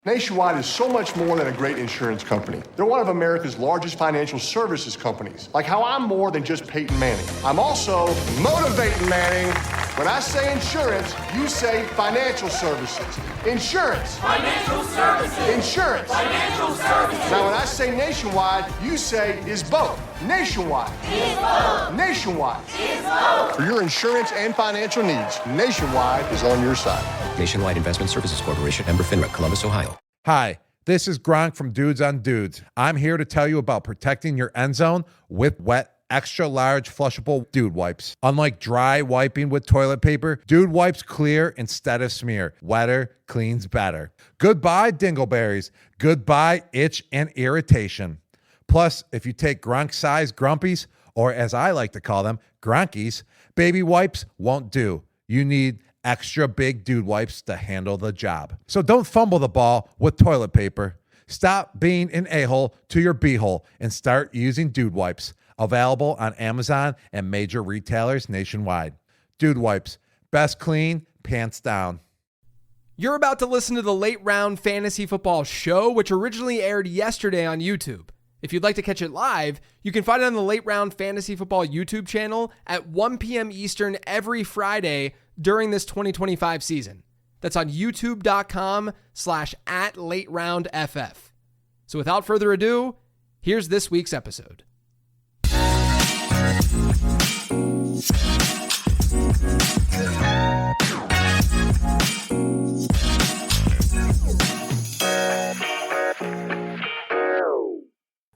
Nationwide is so much more than a great insurance company. They're one of America's largest financial services companies. Like how I'm more than just Peyton Manning. I'm also motivating Manning. When I say insurance, you say financial services. Insurance. Financial services. Insurance. Financial services. Now when I say nationwide, you say is both. Nationwide. Is both. Nationwide. Is both. For your insurance and financial needs, Nationwide is on your side. Nationwide Investment Services Corporation, member FINRA, Columbus, Ohio. Hi, this is Gronk from Dudes on Dudes. I'm here to tell you about protecting your end zone with wet, extra large flushable Dude wipes. Unlike dry wiping with toilet paper, Dude wipes clear instead of smear. Wetter cleans better. Goodbye, dingleberries. Goodbye, itch and irritation. Plus, if you take Gronk-sized grumpies, or as I like to call them, Gronkies, baby wipes won't do. You need extra big Dude wipes to handle the job. So don't fumble the ball with toilet paper. Stop being an a-hole to your b-hole and start using Dude wipes. Available on Amazon and major retailers nationwide. Dude wipes. Best clean, pants down. You're about to listen to the Late Round Fantasy Football Show, which originally aired yesterday on YouTube. If you'd like to catch it live, you can find it on the Late Round Fantasy Football YouTube channel at 1 p.m. Eastern every Friday during this 2025 season. That's on youtube.com/@LateRoundFF. So without further ado, here's this week's episode.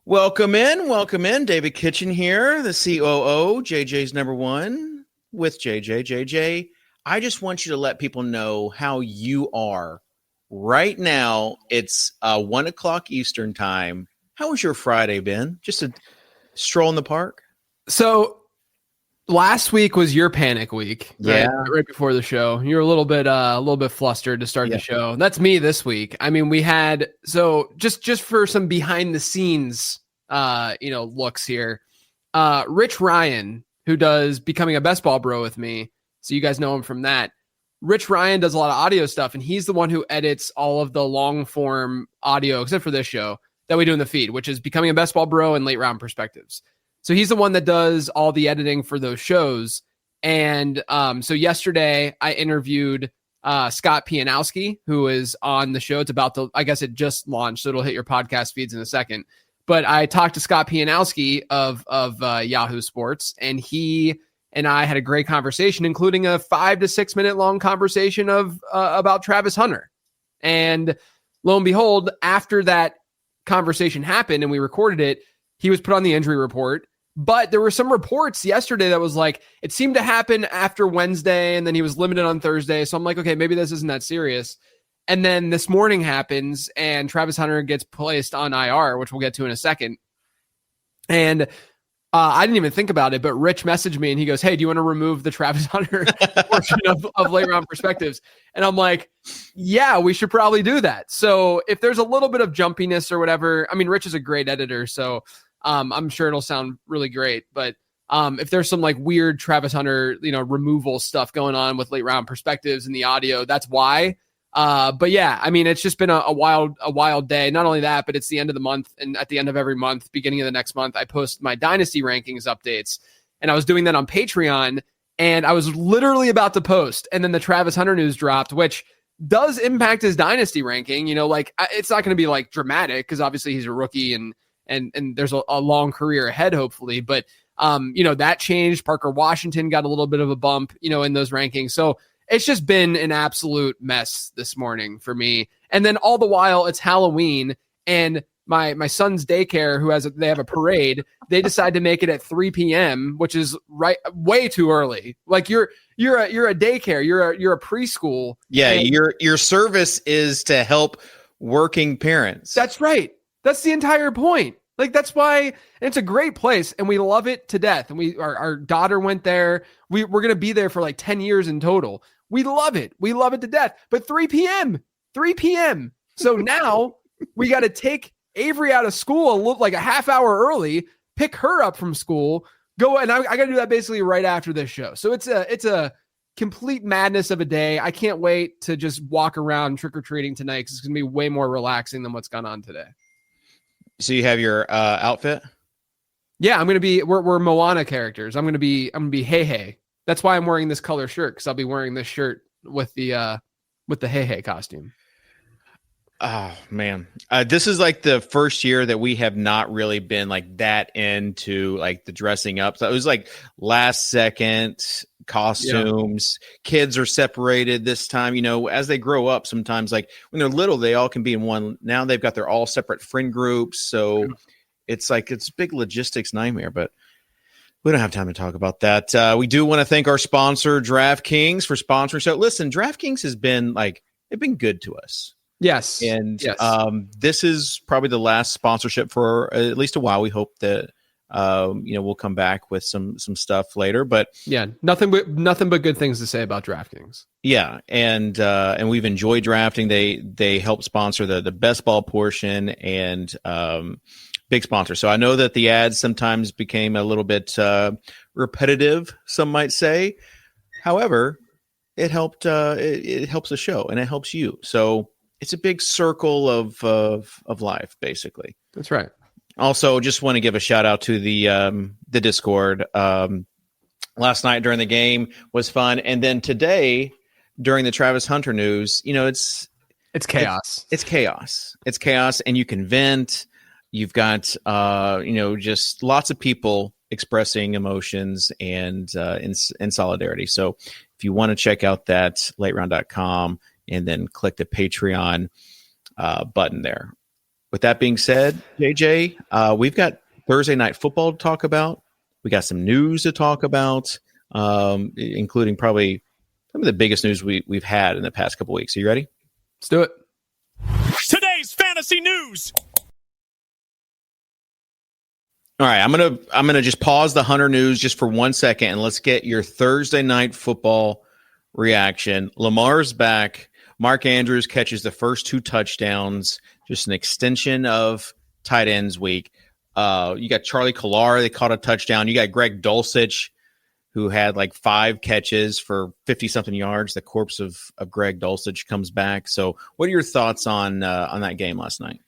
Welcome in. David Kitchen here, the COO, JJ's number one with JJ. JJ, I just want you to let people know how you are right now. It's 1 o'clock Eastern time. How was your Friday been? Just a stroll in the park? So last week was your panic week, right? Yeah. Right before the show. You're a little bit flustered to start the show. That's me this week. I mean, we had, so just for some behind the scenes, looks here. Rich Ryan, who does Becoming a Best Ball Bro with me. So you guys know him from that. Rich Ryan does a lot of audio stuff, and he's the one who edits all of the long form audio, except for this show that we do in the feed, which is Becoming a Best Ball Bro and Late Round Perspectives. So he's the one that does all the editing for those shows. And so yesterday I interviewed Scott Pianowski, who is on the show. It's about to, I guess it just launched, so it'll hit your podcast feeds in a second. But I talked to Scott Pianowski of Yahoo Sports, and he and I had a great conversation, including a 5 to 6 minute long conversation about Travis Hunter. And lo and behold, after that conversation happened and we recorded it, he was put on the injury report. But there were some reports yesterday that was like, it seemed to happen after Wednesday, and then he was limited on Thursday. So I'm like, okay, maybe this isn't that serious. And then this morning happens, and Travis Hunter gets placed on IR, which we'll get to in a second. And I didn't even think about it, but Rich messaged me, and he goes, hey, do you want to remove the Travis Hunter portion of Late Round Perspectives? And I'm like, yeah, we should probably do that. So if there's a little bit of jumpiness or whatever, I mean, Rich is a great editor, so I'm sure it'll sound really great. But if there's some like weird Travis Hunter, removal stuff going on with Late Round Perspectives and the audio, that's why. But yeah, I mean, it's just been a wild day. Not only that, but it's the end of the month, and at the end of every month, beginning of the next month, I post my dynasty rankings updates, and I was doing that on Patreon, and I was literally about to post, and then the Travis Hunter news dropped, which does impact his dynasty ranking. It's not going to be like dramatic, because obviously he's a rookie and there's a long career ahead, hopefully, but that changed. Parker Washington got a little bit of a bump, in those rankings. So it's just been an absolute mess this morning for me. And then all the while it's Halloween, and my son's daycare, they have a parade. They decide to make it at 3 p.m., which is way too early. Like you're a daycare, you're a preschool. Yeah. Your service is to help working parents. That's right. That's the entire point. Like, that's why it's a great place, and we love it to death. And our daughter went there. We're going to be there for like 10 years in total. We love it. We love it to death. But 3 p.m. So now we got to take Avery out of school like a half hour early, pick her up from school, go. And I got to do that basically right after this show. So it's a complete madness of a day. I can't wait to just walk around trick-or-treating tonight because it's going to be way more relaxing than what's gone on today. So you have your outfit? Yeah, I'm going to be, we're Moana characters. I'm going to be Hey Hey. That's why I'm wearing this color shirt, because I'll be wearing this shirt with the Hey Hey costume. Oh man, this is like the first year that we have not really been like that into like the dressing up. So it was like last second costumes. Yeah. Kids are separated this time. You know, as they grow up, sometimes like when they're little, they all can be in one. Now they've got their all separate friend groups. So it's like it's a big logistics nightmare. But we don't have time to talk about that. We do want to thank our sponsor, DraftKings, for sponsoring. So listen, DraftKings has been like they've been good to us. Yes. And yes. This is probably the last sponsorship for at least a while. We hope that we'll come back with some stuff later. But yeah, nothing but good things to say about DraftKings. Yeah, and we've enjoyed drafting. They help sponsor the best ball portion and big sponsor. So I know that the ads sometimes became a little bit repetitive, some might say. However, it helped. It helps the show and it helps you. So it's a big circle of life, basically. That's right. Also, just want to give a shout out to the Discord. Last night during the game was fun, and then today during the Travis Hunter news, it's chaos. It's chaos. It's chaos, and you can vent. You've got just lots of people expressing emotions and in solidarity. So if you want to check out that, lateround.com. and then click the Patreon button there. With that being said, JJ, we've got Thursday night football to talk about. We got some news to talk about, including probably some of the biggest news we've had in the past couple weeks. Are you ready? Let's do it. Today's fantasy news. All right, I'm gonna just pause the Hunter news just for 1 second, and let's get your Thursday night football reaction. Lamar's back. Mark Andrews catches the first 2 touchdowns, just an extension of tight ends week. You got Charlie Collar, they caught a touchdown. You got Greg Dulcich, who had like 5 catches for 50-something yards. The corpse of Greg Dulcich comes back. So what are your thoughts on that game last night?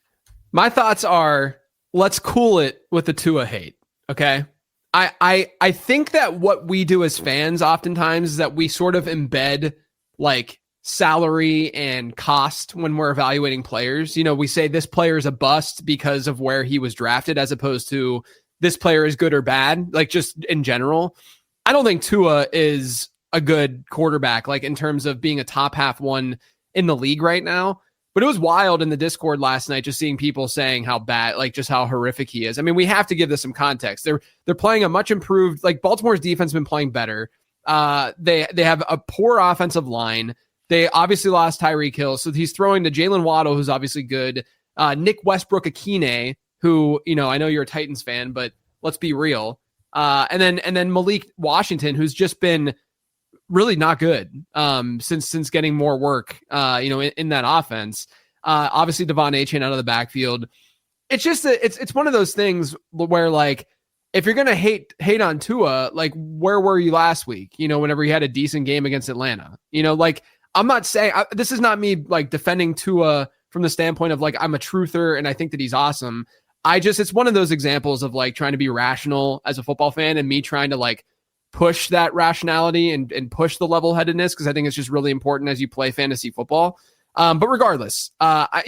My thoughts are, let's cool it with the Tua hate, okay? I think that what we do as fans oftentimes is that we sort of embed like salary and cost when we're evaluating players. We say this player is a bust because of where he was drafted, as opposed to this player is good or bad, like just in general. I don't think Tua is a good quarterback, like in terms of being a top half one in the league right now. But it was wild in the Discord last night, just seeing people saying how bad, like just how horrific he is. I mean, we have to give this some context. They're playing a much improved, like Baltimore's defense has been playing better. They have a poor offensive line. They obviously lost Tyreek Hill, so he's throwing to Jalen Waddle, who's obviously good. Nick Westbrook-Akine, who I know you're a Titans fan, but let's be real. And then Malik Washington, who's just been really not good since getting more work, in that offense. Obviously, Devon Achane out of the backfield. It's just it's one of those things where, like, if you're gonna hate on Tua, like, where were you last week? Whenever he had a decent game against Atlanta. Like, I'm not saying this is not me like defending Tua from the standpoint of like I'm a truther and I think that he's awesome. It's one of those examples of like trying to be rational as a football fan and me trying to like push that rationality and push the level-headedness, because I think it's just really important as you play fantasy football. But regardless, I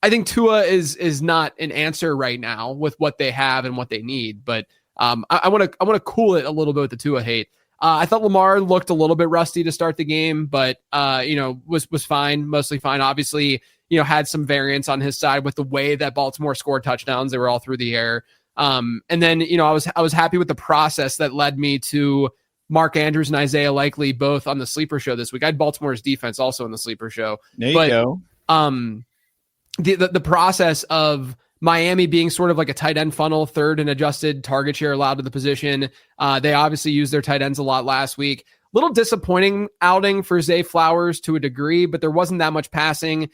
think Tua is not an answer right now with what they have and what they need. But I want to cool it a little bit with the Tua hate. I thought Lamar looked a little bit rusty to start the game, but was fine, mostly fine. Obviously, had some variance on his side with the way that Baltimore scored touchdowns. They were all through the air. And then, I was happy with the process that led me to Mark Andrews and Isaiah Likely both on the sleeper show this week. I had Baltimore's defense also on the sleeper show. There you go. The process of Miami being sort of like a tight end funnel, third in adjusted target share allowed to the position. They obviously used their tight ends a lot last week. Little disappointing outing for Zay Flowers to a degree, but there wasn't that much passing.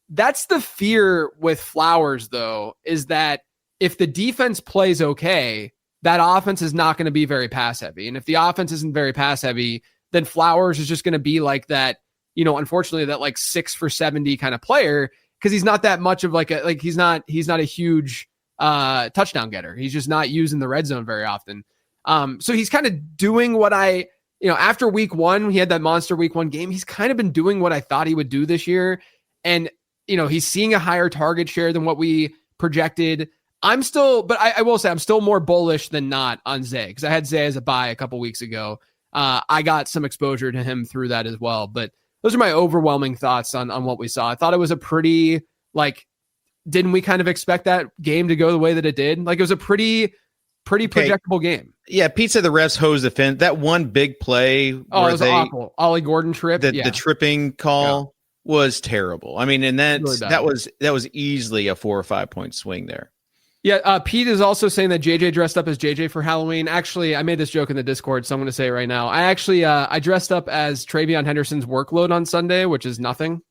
That's the fear with Flowers, though, is that if the defense plays okay, that offense is not going to be very pass heavy. And if the offense isn't very pass heavy, then Flowers is just going to be like that, unfortunately that like 6 for 70 kind of player. Cause he's not that much of he's not a huge touchdown getter. He's just not using the red zone very often. So he's kind of doing what after week 1, he had that monster week 1 game. He's kind of been doing what I thought he would do this year. And, he's seeing a higher target share than what we projected. I will say I'm still more bullish than not on Zay, because I had Zay as a buy a couple weeks ago. I got some exposure to him through that as well. But those are my overwhelming thoughts on what we saw. I thought it was a pretty, didn't we kind of expect that game to go the way that it did? Like, it was a pretty projectable game. Yeah, Pete said the refs hosed the fin. That one big play. It was awful. Ollie Gordon trip. The tripping call was terrible. I mean, and Really that was easily a 4 or 5 point swing there. Yeah, Pete is also saying that JJ dressed up as JJ for Halloween. Actually, I made this joke in the Discord, so I'm going to say it right now. I dressed up as TreVeyon Henderson's workload on Sunday, which is nothing.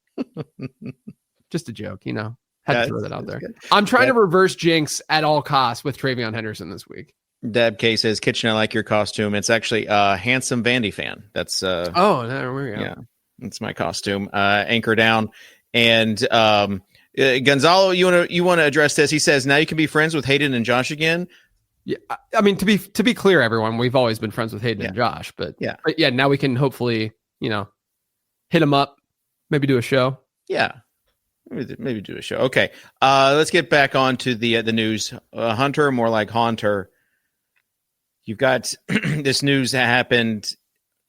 Just a joke, Had to throw that out there. Good. I'm trying to reverse jinx at all costs with TreVeyon Henderson this week. Deb K says, Kitchen, I like your costume. It's actually a handsome Vandy fan. That's there we go. Yeah, that's my costume. Anchor down. And Gonzalo, you want to address this? He says, now you can be friends with Hayden and Josh again. Yeah, I mean, to be clear, everyone, we've always been friends with Hayden and Josh, but now we can hopefully, hit them up, maybe do a show. Yeah. Maybe do a show. Okay. Let's get back on to the news. Hunter, more like Haunter. You've got this news that happened.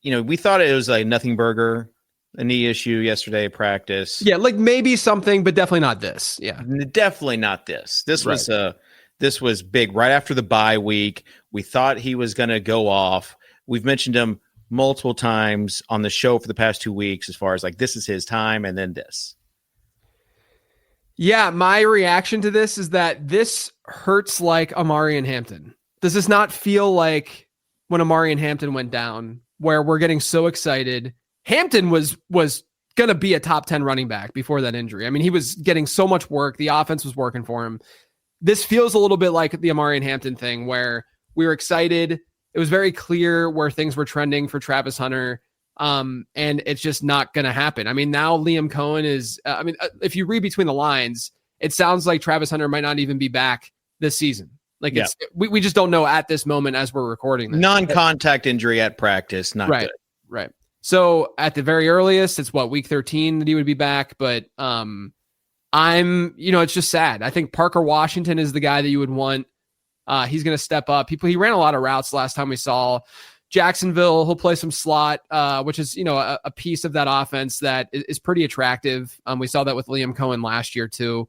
We thought it was like nothing burger, a knee issue yesterday at practice. Yeah, like maybe something, but definitely not this. Yeah, definitely not this. This was big. Right after the bye week, we thought he was going to go off. We've mentioned him multiple times on the show for the past 2 weeks, as far as like this is his time, and then this. Yeah, my reaction to this is that this hurts like Amari and Hampton. Does this not feel like when Amari and Hampton went down, where we're getting so excited? Hampton was going to be a top 10 running back before that injury. I mean, he was getting so much work. The offense was working for him. This feels a little bit like the Amari and Hampton thing, where we were excited. It was very clear where things were trending for Travis Hunter. And it's just not going to happen. I mean, now Liam Cohen is, if you read between the lines, it sounds like Travis Hunter might not even be back this season. Like we just don't know at this moment as we're recording this. Non-contact injury at practice. Not good. Right. So at the very earliest, it's week 13 that he would be back. But it's just sad. I think Parker Washington is the guy that you would want. He's going to step up. He ran a lot of routes last time we saw. Jacksonville, he'll play some slot, which is, a piece of that offense that is pretty attractive. We saw that with Liam Cohen last year too.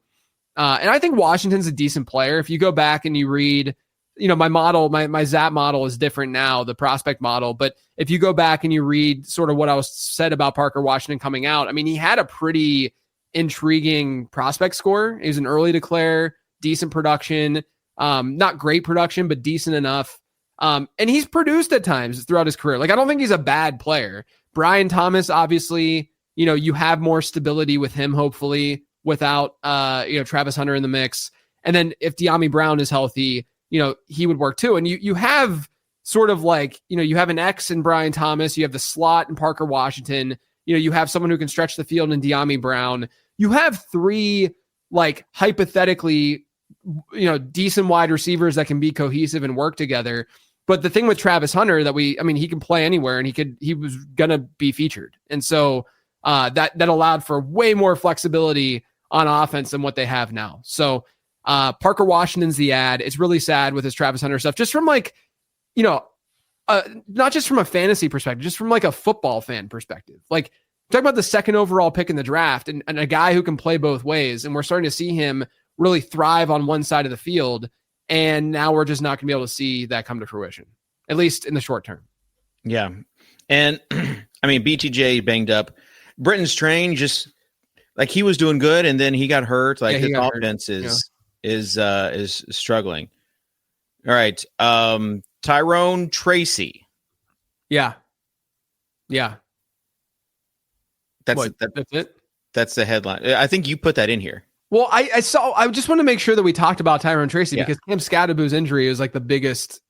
And I think Washington's a decent player. If you go back and you read, my model, my ZAP model is different now, the prospect model. But if you go back and you read sort of what I was said about Parker Washington coming out, I mean, he had a pretty intriguing prospect score. He was an early declare, decent production, not great production, but decent enough. And he's produced at times throughout his career. Like, I don't think he's a bad player. Brian Thomas, obviously, you have more stability with him, hopefully, without, Travis Hunter in the mix. And then if De'Ami Brown is healthy, he would work too. And you have sort of like, you have an X in Brian Thomas, you have the slot in Parker Washington, you have someone who can stretch the field in De'Ami Brown. You have 3, like, hypothetically, decent wide receivers that can be cohesive and work together. But the thing with Travis Hunter he can play anywhere, and he was going to be featured. And so that allowed for way more flexibility on offense than what they have now. So Parker Washington's the ad. It's really sad with his Travis Hunter stuff, just from like, not just from a fantasy perspective, just from like a football fan perspective. Like, talk about the second overall pick in the draft and a guy who can play both ways. And we're starting to see him really thrive on one side of the field. And now we're just not going to be able to see that come to fruition, at least in the short term. Yeah. And BTJ banged up. Brenton Strain, just like, he was doing good, and then he got hurt. Like, his offense is struggling. All right. Tyrone Tracy. Yeah. That's it. That's the headline. I think you put that in here. Well, I just want to make sure that we talked about Tyrone Tracy because Cam Scadaboo's injury is like the biggest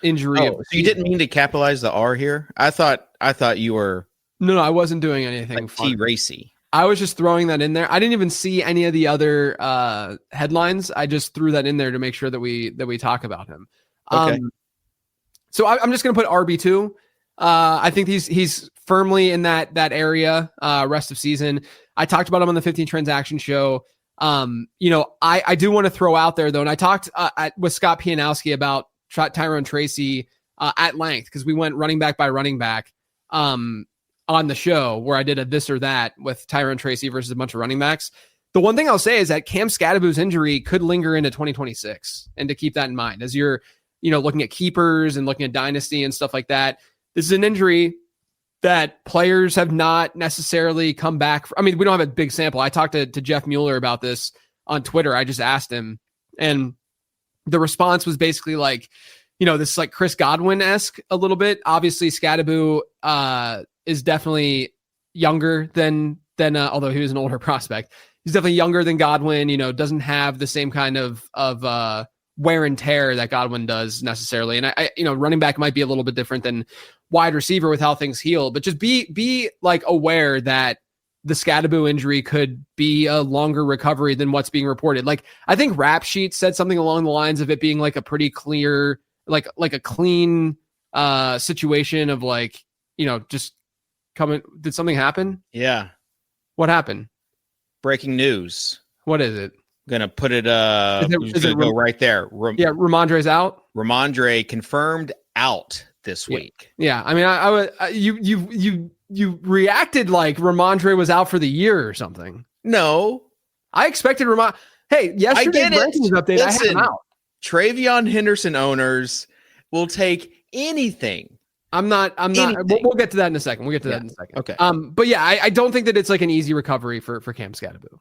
injury. So you didn't mean to capitalize the R here? I thought I thought you were No, I wasn't doing anything like fun. T-racy. I was just throwing that in there. I didn't even see any of the other headlines. I just threw that in there to make sure that we talk about him. Okay. So I'm just going to put RB2. I think he's firmly in that area rest of season. I talked about him on the 15 transaction show. I do want to throw out there though, and I talked with Scott Pianowski about Tyrone Tracy at length because we went running back by running back on the show where I did a this or that with Tyrone Tracy versus a bunch of running backs. The one thing I'll say is that Cam Scadaboo's injury could linger into 2026, and to keep that in mind as you're looking at keepers and looking at dynasty and stuff like that. This is an injury that players have not necessarily come back. I mean, we don't have a big sample. I talked to Jeff Mueller about this on Twitter. I just asked him, and the response was basically like, this is like Chris Godwin-esque a little bit. Obviously, Scadaboo is definitely younger than although he was an older prospect. He's definitely younger than Godwin, doesn't have the same kind of wear and tear that Godwin does necessarily. And I running back might be a little bit different than wide receiver with how things heal, but just be like aware that the Scadaboo injury could be a longer recovery than what's being reported. Like, I think Rap Sheet said something along the lines of it being like a pretty clear, like a clean situation of like, just coming. Did something happen? Yeah. What happened? Breaking news. What is it? Gonna put it. Is it go right there. Ramondre's out. Ramondre confirmed out this week. Yeah, I mean, you reacted like Ramondre was out for the year or something. No, I expected Ramondre. Hey, yesterday's rankings update, I had him out. TreVeyon Henderson owners will take anything. I'm not. We'll get to that in a second. Okay. But yeah, I don't think that it's like an easy recovery for Cam Scadaboo.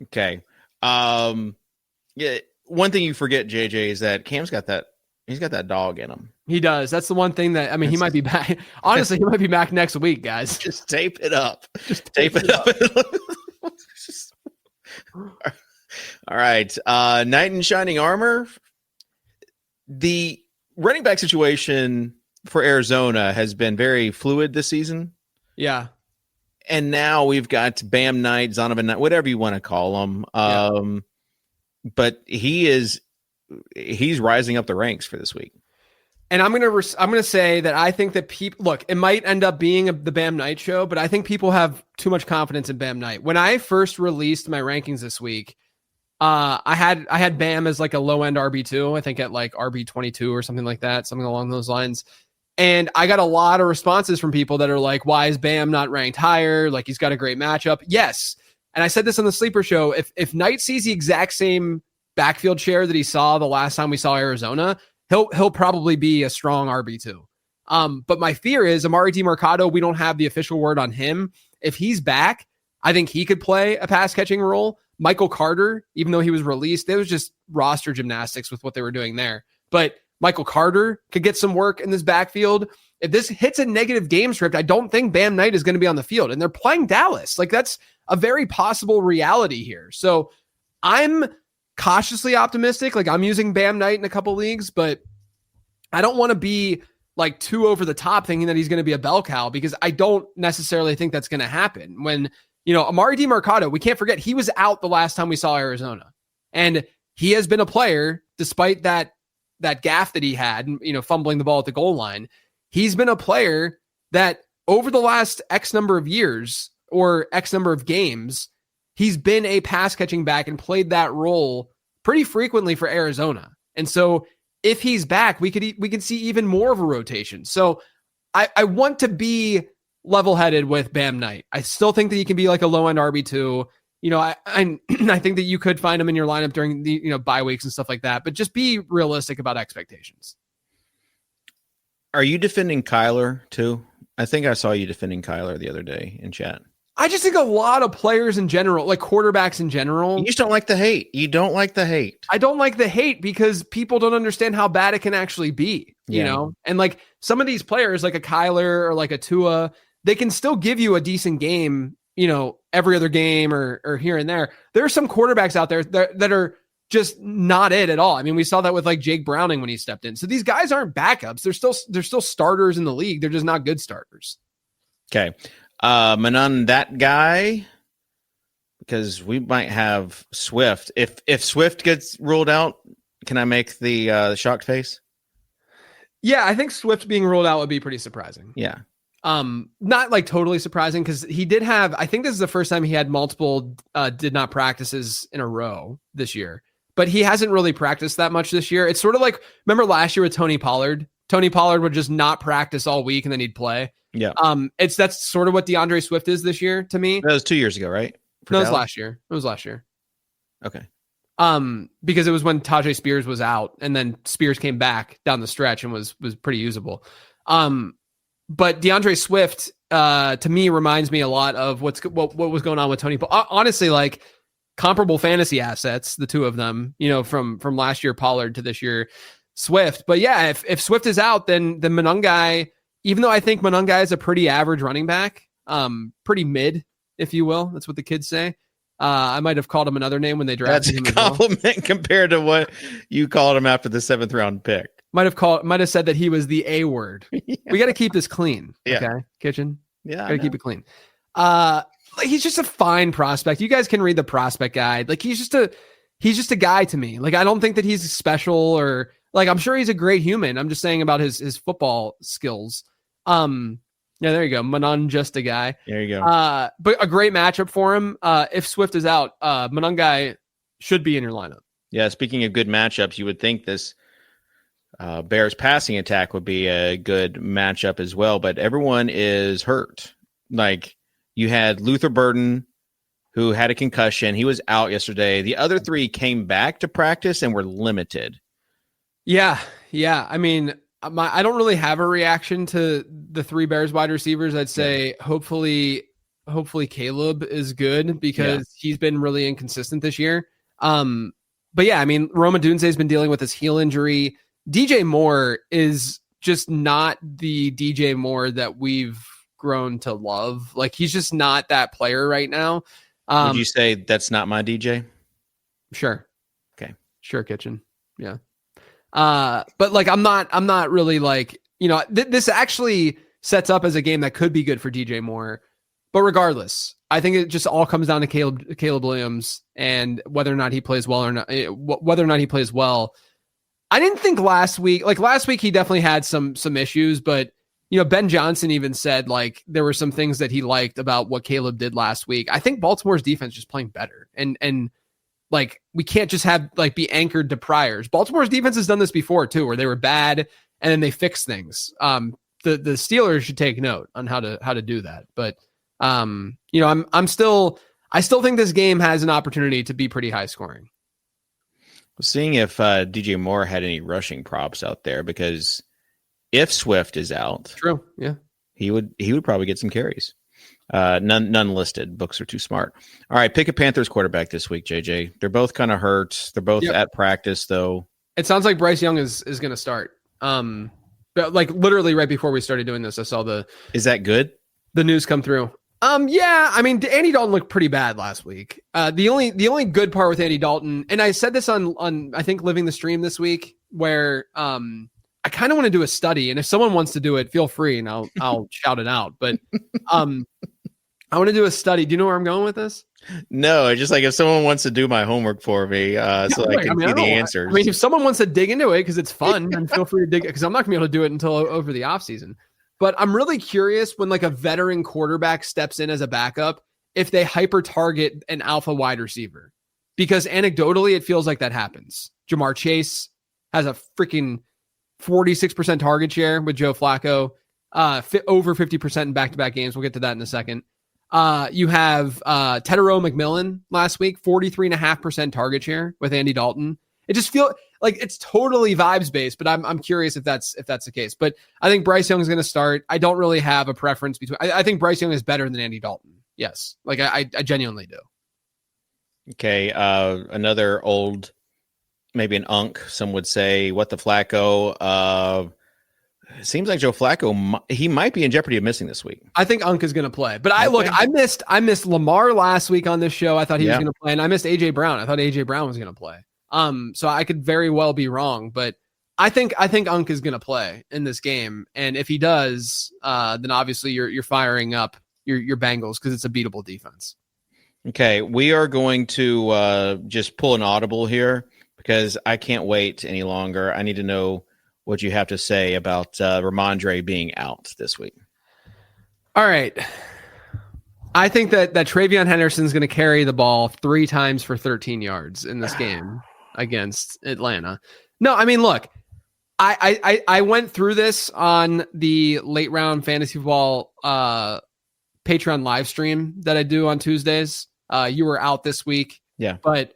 Okay. Yeah. One thing you forget, JJ, is that Cam's got that. He's got that dog in him. He does. That's the one thing that, I mean, he might be back. Honestly, he might be back next week, guys. Just tape it up. Just tape it up. All right. Knight in shining armor. The running back situation for Arizona has been very fluid this season. Yeah. And now we've got Bam Knight, Zonovan Knight, whatever you want to call him. But he's rising up the ranks for this week. And I'm gonna say that I think that people look. It might end up being the Bam Knight show, but I think people have too much confidence in Bam Knight. When I first released my rankings this week, I had Bam as like a low end RB2. I think at like RB22 or something like that, something along those lines. And I got a lot of responses from people that are like, "Why is Bam not ranked higher? Like he's got a great matchup." Yes, and I said this on the Sleeper Show. If Knight sees the exact same backfield share that he saw the last time we saw Arizona, he'll probably be a strong RB2. But my fear is Amari DiMercado, we don't have the official word on him. If he's back, I think he could play a pass catching role. Michael Carter, even though he was released, it was just roster gymnastics with what they were doing there. But Michael Carter could get some work in this backfield. If this hits a negative game script, I don't think Bam Knight is going to be on the field. And they're playing Dallas. Like that's a very possible reality here. So I'm cautiously optimistic. Like I'm using Bam Knight in a couple leagues, but I don't want to be like too over the top thinking that he's going to be a bell cow because I don't necessarily think that's going to happen. When, Amari DiMercado, we can't forget he was out the last time we saw Arizona, and he has been a player despite that gaffe that he had, fumbling the ball at the goal line. He's been a player that over the last X number of years or X number of games, he's been a pass catching back and played that role pretty frequently for Arizona. And so if he's back, we could see even more of a rotation. So I want to be level-headed with Bam Knight. I still think that he can be like a low-end RB2. I think that you could find him in your lineup during the bye weeks and stuff like that, but just be realistic about expectations. Are you defending Kyler too? I think I saw you defending Kyler the other day in chat. I just think a lot of players in general, like quarterbacks in general. You just don't like the hate. You don't like the hate. I don't like the hate because people don't understand how bad it can actually be, And like some of these players, like a Kyler or like a Tua, they can still give you a decent game, every other game or here and there. There are some quarterbacks out there that are just not it at all. I mean, we saw that with like Jake Browning when he stepped in. So these guys aren't backups. They're still starters in the league. They're just not good starters. Okay. Manon, that guy, because we might have Swift. If Swift gets ruled out, can I make the shocked face? Yeah, I think Swift being ruled out would be pretty surprising. Yeah. Not like totally surprising because he did have, I think this is the first time he had multiple did not practices in a row this year, but he hasn't really practiced that much this year. It's sort of like, remember last year with Tony Pollard? Tony Pollard would just not practice all week and then he'd play. Yeah. That's sort of what DeAndre Swift is this year to me. That was 2 years ago, right? No, it was last year. It was last year. Okay. Because it was when Tajay Spears was out and then Spears came back down the stretch and was pretty usable. But DeAndre Swift, to me, reminds me a lot of what was going on with Tony. Honestly, like comparable fantasy assets, the two of them, from last year Pollard to this year Swift. But yeah, if Swift is out, then Monangai, even though I think Monangai is a pretty average running back, pretty mid, if you will, that's what the kids say. I might have called him another name when they drafted him. That's a compliment compared to what you called him after the 7th round pick. Might have said that he was the A word. Yeah. We got to keep this clean. Yeah. Okay. Kitchen. Yeah. Got to keep it clean. He's just a fine prospect. You guys can read the prospect guide. Like he's just a guy to me. Like, I don't think that he's special or like, I'm sure he's a great human. I'm just saying about his football skills. Yeah, there you go. Manon, just a guy. There you go. But a great matchup for him. If Swift is out, Monangai should be in your lineup. Yeah. Speaking of good matchups, you would think this Bears passing attack would be a good matchup as well, but everyone is hurt. Like you had Luther Burden, who had a concussion. He was out yesterday. The other three came back to practice and were limited. Yeah. I mean, I don't really have a reaction to the three Bears wide receivers. I'd say hopefully Caleb is good because he's been really inconsistent this year. But yeah, I mean, Roma Dunze's been dealing with his heel injury. DJ Moore is just not the DJ Moore that we've grown to love. Like he's just not that player right now. Would you say that's not my DJ? Sure. Okay. Sure, Kitchen. Yeah. But like, I'm not really like, this actually sets up as a game that could be good for DJ Moore, but regardless, I think it just all comes down to Caleb Williams and whether or not he plays well or not, whether or not he plays well. I didn't think last week he definitely had some issues, but Ben Johnson even said like there were some things that he liked about what Caleb did last week. I think Baltimore's defense just playing better and like we can't just have like be anchored to priors. Baltimore's defense has done this before too, where they were bad and then they fix things. The Steelers should take note on how to do that. But I still think this game has an opportunity to be pretty high scoring. Seeing if DJ Moore had any rushing props out there, because if Swift is out, true, yeah, he would probably get some carries. None listed. Books are too smart. All right, pick a Panthers quarterback this week, JJ. They're both kind of hurt. They're both at practice, though. It sounds like Bryce Young is going to start. But like literally right before we started doing this, I saw Is that good? The news come through. Yeah, I mean, Andy Dalton looked pretty bad last week. The only good part with Andy Dalton, and I said this on I think Living the Stream this week, where I kind of want to do a study, and if someone wants to do it, feel free, and I'll shout it out. But I want to do a study. Do you know where I'm going with this? No, it's just like if someone wants to do my homework for me, so I can see the answers. I mean, if someone wants to dig into it because it's fun, then feel free to dig it, because I'm not going to be able to do it until over the offseason. But I'm really curious when like a veteran quarterback steps in as a backup, if they hyper target an alpha wide receiver, because anecdotally it feels like that happens. Jamar Chase has a freaking 46% target share with Joe Flacco, over 50% in back-to-back games. We'll get to that in a second. You have Tedero McMillan last week, 43.5% target share with Andy Dalton. It just feels like it's totally vibes based, but I'm curious if that's the case. But I think Bryce Young is going to start. I don't really have a preference between. I think Bryce Young is better than Andy Dalton. Yes, like I genuinely do. Okay, another old, maybe an unk. Some would say, what the Flacco. It seems like Joe Flacco, he might be in jeopardy of missing this week. I think Unk is going to play, but I missed Lamar last week on this show. I thought he was going to play, and I missed AJ Brown. I thought AJ Brown was going to play. So I could very well be wrong, but I think Unk is going to play in this game. And if he does, then obviously you're firing up your Bengals because it's a beatable defense. Okay, we are going to just pull an audible here because I can't wait any longer. I need to know what you have to say about Ramondre being out this week. All right. I think that TreVeyon Henderson is going to carry the ball 3 times for 13 yards in this game against Atlanta. No, I mean, look, I went through this on the late round fantasy football Patreon live stream that I do on Tuesdays. You were out this week. Yeah. But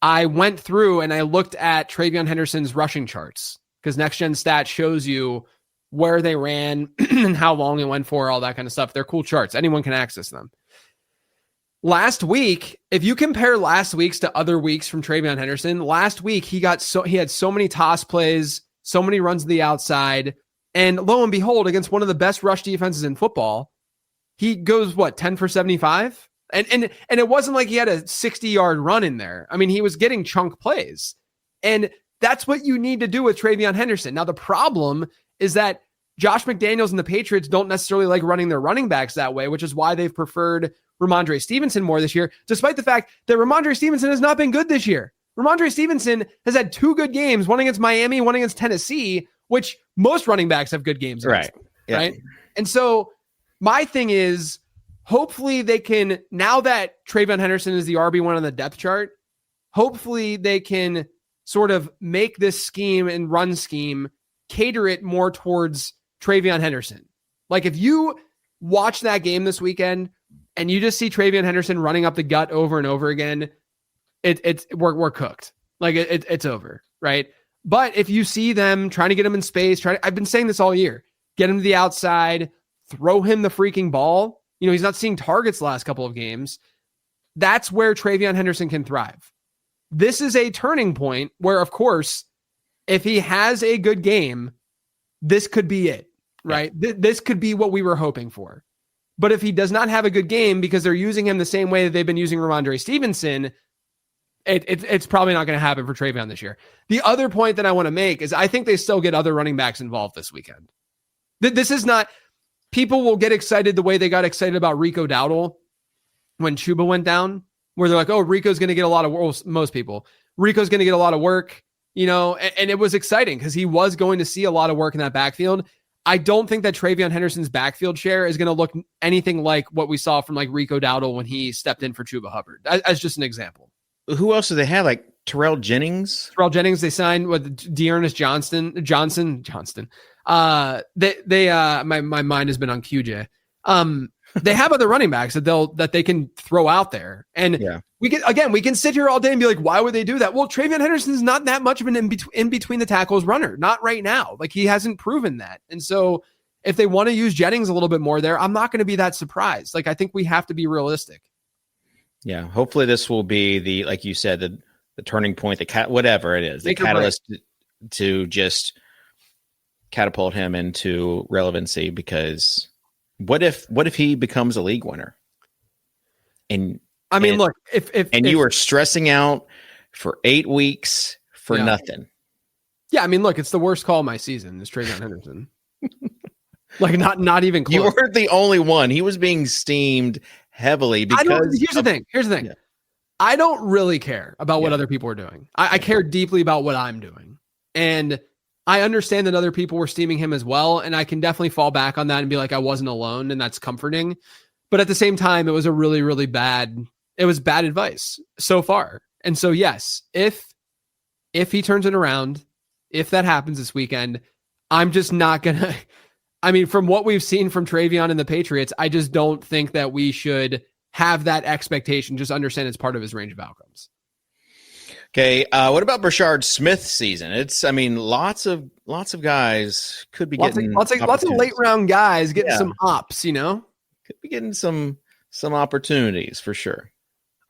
I went through and I looked at TreVeyon Henderson's rushing charts because Next Gen Stats shows you where they ran and how long it went for, all that kind of stuff. They're cool charts. Anyone can access them. Last week, if you compare last week's to other weeks from TreVeyon Henderson, last week he had so many toss plays, so many runs to the outside, and lo and behold, against one of the best rush defenses in football, he goes 10 for 75? And it wasn't like he had a 60-yard run in there. I mean, he was getting chunk plays. And that's what you need to do with TreVeyon Henderson. Now, the problem is that Josh McDaniels and the Patriots don't necessarily like running their running backs that way, which is why they've preferred Ramondre Stevenson more this year, despite the fact that Ramondre Stevenson has not been good this year. Ramondre Stevenson has had 2 good games, one against Miami, one against Tennessee, which most running backs have good games against, right? Yeah. Right. And so my thing is, hopefully they can, now that TreVeyon Henderson is the RB1 on the depth chart, hopefully they can sort of make this scheme and run scheme, cater it more towards TreVeyon Henderson. Like if you watch that game this weekend and you just see TreVeyon Henderson running up the gut over and over again, we're cooked. Like it's over, right? But if you see them trying to get him in space, I've been saying this all year, get him to the outside, throw him the freaking ball. You know, he's not seeing targets the last couple of games. That's where TreVeyon Henderson can thrive. This is a turning point where, of course, if he has a good game, this could be it, right? Yeah. This could be what we were hoping for. But if he does not have a good game because they're using him the same way that they've been using Ramondre Stevenson, it's probably not going to happen for TreVeyon this year. The other point that I want to make is I think they still get other running backs involved this weekend. This is not, people will get excited the way they got excited about Rico Dowdle when Chuba went down, where they're like, oh, Rico's going to get a lot of work. Most people, Rico's going to get a lot of work, you know, and it was exciting because he was going to see a lot of work in that backfield. I don't think that TreVeyon Henderson's backfield share is going to look anything like what we saw from like Rico Dowdle when he stepped in for Chuba Hubbard, as just an example. Who else do they have? Like Terrell Jennings? They signed with Dearness Johnson. My mind has been on QJ. They have other running backs that they can throw out there. And we can sit here all day and be like, why would they do that? Well, TreVeyon Henderson is not that much of an in between the tackles runner. Not right now. Like he hasn't proven that. And so if they want to use Jennings a little bit more there, I'm not going to be that surprised. Like I think we have to be realistic. Yeah. Hopefully this will be the, like you said, the turning point, whatever it is, the catalyst to just catapult him into relevancy, because what if he becomes a league winner? And I mean, look, if you are stressing out for 8 weeks for nothing. Yeah, I mean, look, it's the worst call of my season is TreVeyon Henderson. Like not even close. You weren't the only one. He was being steamed heavily because here's the thing. Yeah. I don't really care about what other people are doing. I care deeply about what I'm doing. And I understand that other people were steaming him as well. And I can definitely fall back on that and be like, I wasn't alone. And that's comforting. But at the same time, it was a really, really bad advice so far. And so, yes, if he turns it around, if that happens this weekend, I'm just not going to, I mean, from what we've seen from TreVeyon and the Patriots, I just don't think that we should have that expectation. Just understand it's part of his range of outcomes. Okay. What about Brashard Smith's season? Lots of guys could be getting lots of late round guys getting some ops, you know, could be getting some opportunities for sure.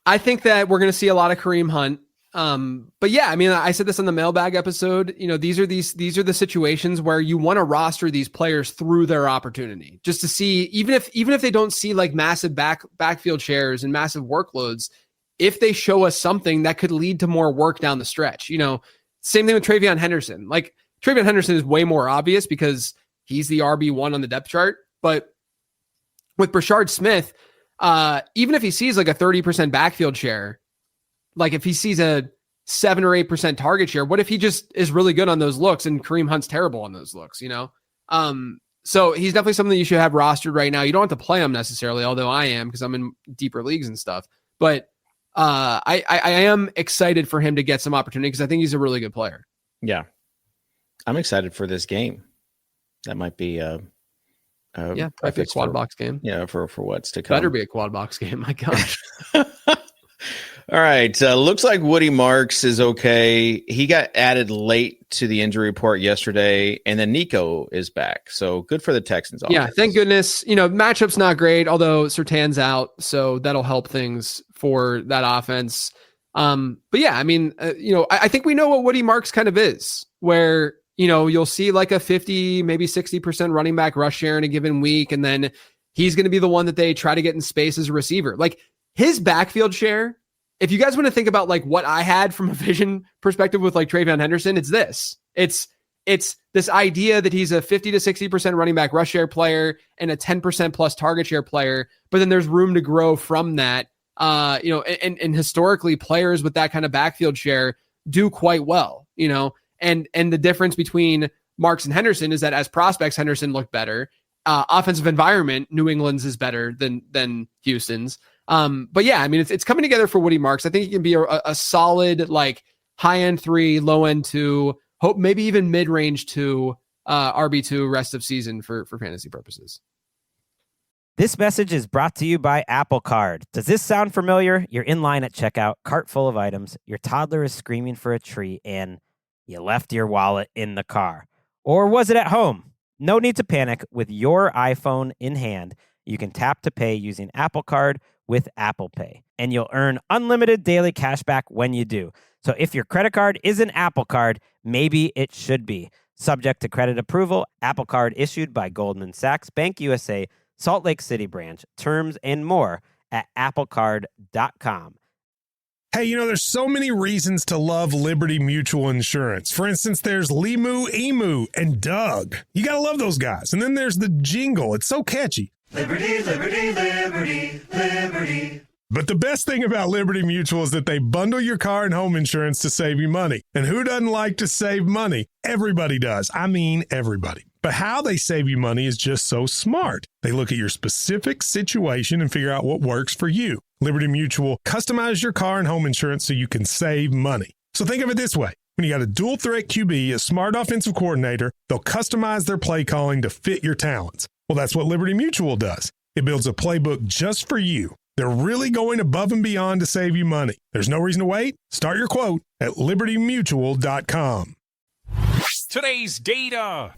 I think that we're going to see a lot of Kareem Hunt. But yeah, I mean, I said this on the mailbag episode, you know, these are the situations where you want to roster these players through their opportunity, just to see, even if they don't see like massive backfield shares and massive workloads, if they show us something that could lead to more work down the stretch. Same thing with TreVeyon Henderson. Like, TreVeyon Henderson is way more obvious because he's the RB1 on the depth chart. But with Brashard Smith, even if he sees like a 30% backfield share, like if he sees a 7 or 8% target share, what if he just is really good on those looks and Kareem Hunt's terrible on those looks, So he's definitely something that you should have rostered right now. You don't have to play him necessarily, although I am because I'm in deeper leagues and stuff. But I am excited for him to get some opportunity because I think he's a really good player. Yeah. I'm excited for this game. That might be might be a quad box game. Yeah, for what's to come. Better be a quad box game. My gosh. All right. Looks like Woody Marks is okay. He got added late to the injury report yesterday, and then Nico is back. So good for the Texans. Yeah, thank goodness. Matchup's not great, although Surtan's out, so that'll help things for that offense. But yeah, I mean, I think we know what Woody Marks kind of is, where you'll see like a 50, maybe 60% running back rush share in a given week, and then he's going to be the one that they try to get in space as a receiver. Like his backfield share. If you guys want to think about like what I had from a vision perspective with like TreVeyon Henderson, it's this. It's this idea that he's a 50 to 60% running back rush share player and a 10% plus target share player, but then there's room to grow from that. And historically players with that kind of backfield share do quite well, and the difference between Marks and Henderson is that as prospects, Henderson looked better. Offensive environment, New England's is better than Houston's. But yeah, I mean, it's coming together for Woody Marks. I think he can be a solid, like high end 3, low end 2, hope maybe even mid range 2, RB2 rest of season for fantasy purposes. This message is brought to you by Apple Card. Does this sound familiar? You're in line at checkout, cart full of items. Your toddler is screaming for a treat and you left your wallet in the car. Or was it at home? No need to panic. With your iPhone in hand, you can tap to pay using Apple Card with Apple Pay, and you'll earn unlimited daily cash back when you do. So if your credit card is an Apple Card, maybe it should be. Subject to credit approval, Apple Card issued by Goldman Sachs Bank USA, Salt Lake City branch. Terms and more at applecard.com. Hey, there's so many reasons to love Liberty Mutual Insurance. For instance, there's Limu, Emu, and Doug. You gotta love those guys. And then there's the jingle. It's so catchy. Liberty, liberty, liberty, liberty. But the best thing about Liberty Mutual is that they bundle your car and home insurance to save you money. And who doesn't like to save money? Everybody does. I mean, everybody. But how they save you money is just so smart. They look at your specific situation and figure out what works for you. Liberty Mutual customizes your car and home insurance so you can save money. So think of it this way. When you got a dual threat QB, a smart offensive coordinator, they'll customize their play calling to fit your talents. Well, that's what Liberty Mutual does. It builds a playbook just for you. They're really going above and beyond to save you money. There's no reason to wait. Start your quote at libertymutual.com. Today's data.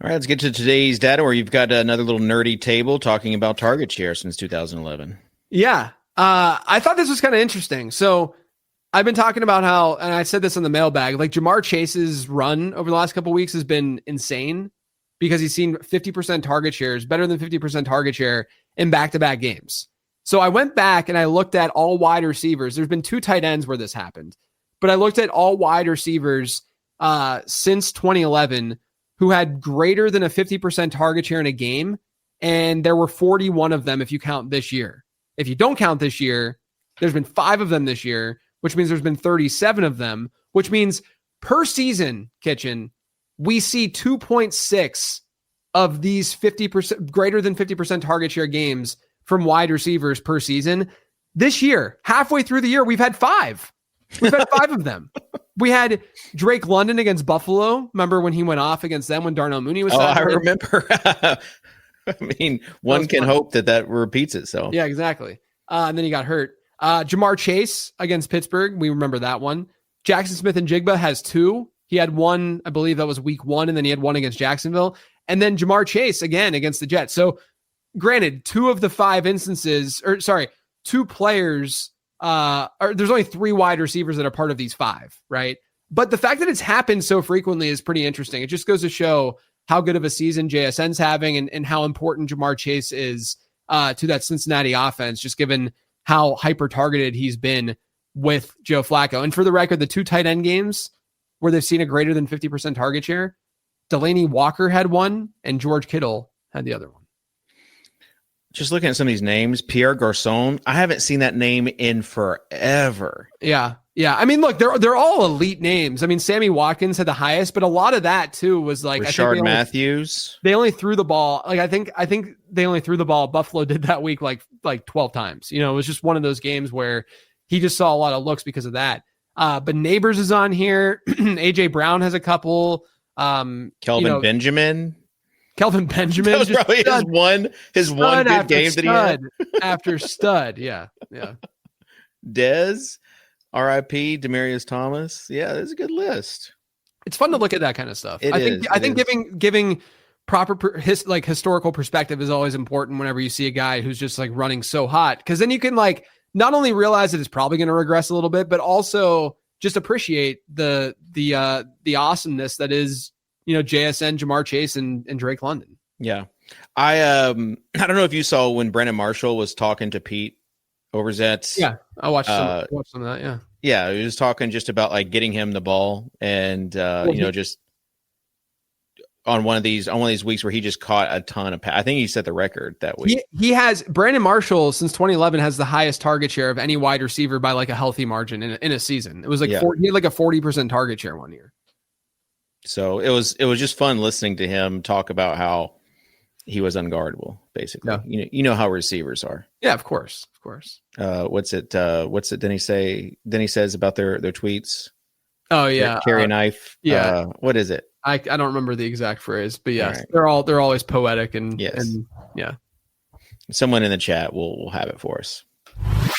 All right, let's get to today's data where you've got another little nerdy table talking about target share since 2011. Yeah. I thought this was kind of interesting. So I've been talking about how, and I said this in the mailbag, like Jamar Chase's run over the last couple of weeks has been insane because he's seen 50% target shares, better than 50% target share in back-to-back games. So I went back and I looked at all wide receivers. There's been 2 tight ends where this happened, but I looked at all wide receivers since 2011 who had greater than a 50% target share in a game. And there were 41 of them if you count this year. If you don't count this year, there's been 5 of them this year, which means there's been 37 of them, which means per season, Kitchen, we see 2.6 of these 50% greater than 50% target share games from wide receivers per season. This year, halfway through the year, we've had 5. We've had 5 of them. We had Drake London against Buffalo. Remember when he went off against them when Darnell Mooney was? I remember. I mean, one can hope that repeats itself. Yeah, exactly. And then he got hurt. Jamar Chase against Pittsburgh. We remember that one. Jackson Smith and Jigba has 2. He had one, I believe that was week 1, and then he had one against Jacksonville. And then Jamar Chase again against the Jets. So granted, 2 of the 5 instances, 2 players, there's only 3 wide receivers that are part of these 5, right? But the fact that it's happened so frequently is pretty interesting. It just goes to show how good of a season JSN's having and how important Jamar Chase is to that Cincinnati offense, just given how hyper targeted he's been with Joe Flacco. And for the record, the 2 tight end games where they've seen a greater than 50% target share, Delaney Walker had one and George Kittle had the other one. Just looking at some of these names, Pierre Garçon, I haven't seen that name in forever. Yeah. I mean, look, they're all elite names. I mean, Sammy Watkins had the highest, but a lot of that too was like Rashard Matthews. They only threw the ball. Like I think they only threw the ball. Buffalo did that week like 12 times. You know, it was just one of those games where he just saw a lot of looks because of that. But Neighbors is on here. AJ Brown has a couple. Kelvin Benjamin. Kelvin Benjamin. That was probably his one good game that he had. After stud. Yeah. Dez, RIP, Demaryius Thomas. Yeah, that's a good list. It's fun to look at that kind of stuff. I think giving proper historical perspective is always important whenever you see a guy who's just like running so hot, because then you can like not only realize that it's probably going to regress a little bit, but also just appreciate the awesomeness that is, you know, JSN, Jamar Chase, and Drake London. Yeah. I don't know if you saw when Brandon Marshall was talking to Pete Overzets. Yeah, I watched some of that. Yeah. Yeah. He was talking just about like getting him the ball and, just on one of these weeks where he just caught a ton of I think he set the record that week. He has Brandon Marshall since 2011 has the highest target share of any wide receiver by like a healthy margin in a season. It was like he had like a 40% target share one year. So it was just fun listening to him talk about how he was unguardable, basically. Yeah. You know how receivers are. Yeah, of course. What's it Denny says about their tweets? Oh yeah. Carry a knife. Yeah. What is it? I don't remember the exact phrase, but yes, right. they're always poetic and yeah. Someone in the chat will have it for us.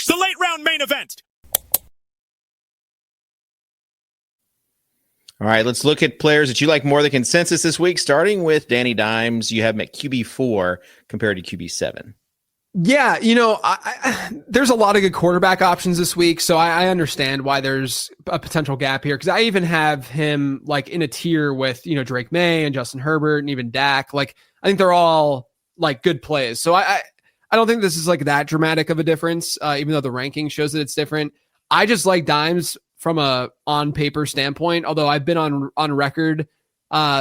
The late round main event. All right, let's look at players that you like more than consensus this week, starting with Danny Dimes. You have him at QB4 compared to QB7. Yeah, you know, there's a lot of good quarterback options this week, so I understand why there's a potential gap here, because I even have him like in a tier with, you know, Drake May and Justin Herbert and even Dak. Like, I think they're all like good plays. So I don't think this is like that dramatic of a difference, even though the ranking shows that it's different. I just like Dimes from a on paper standpoint, although I've been on record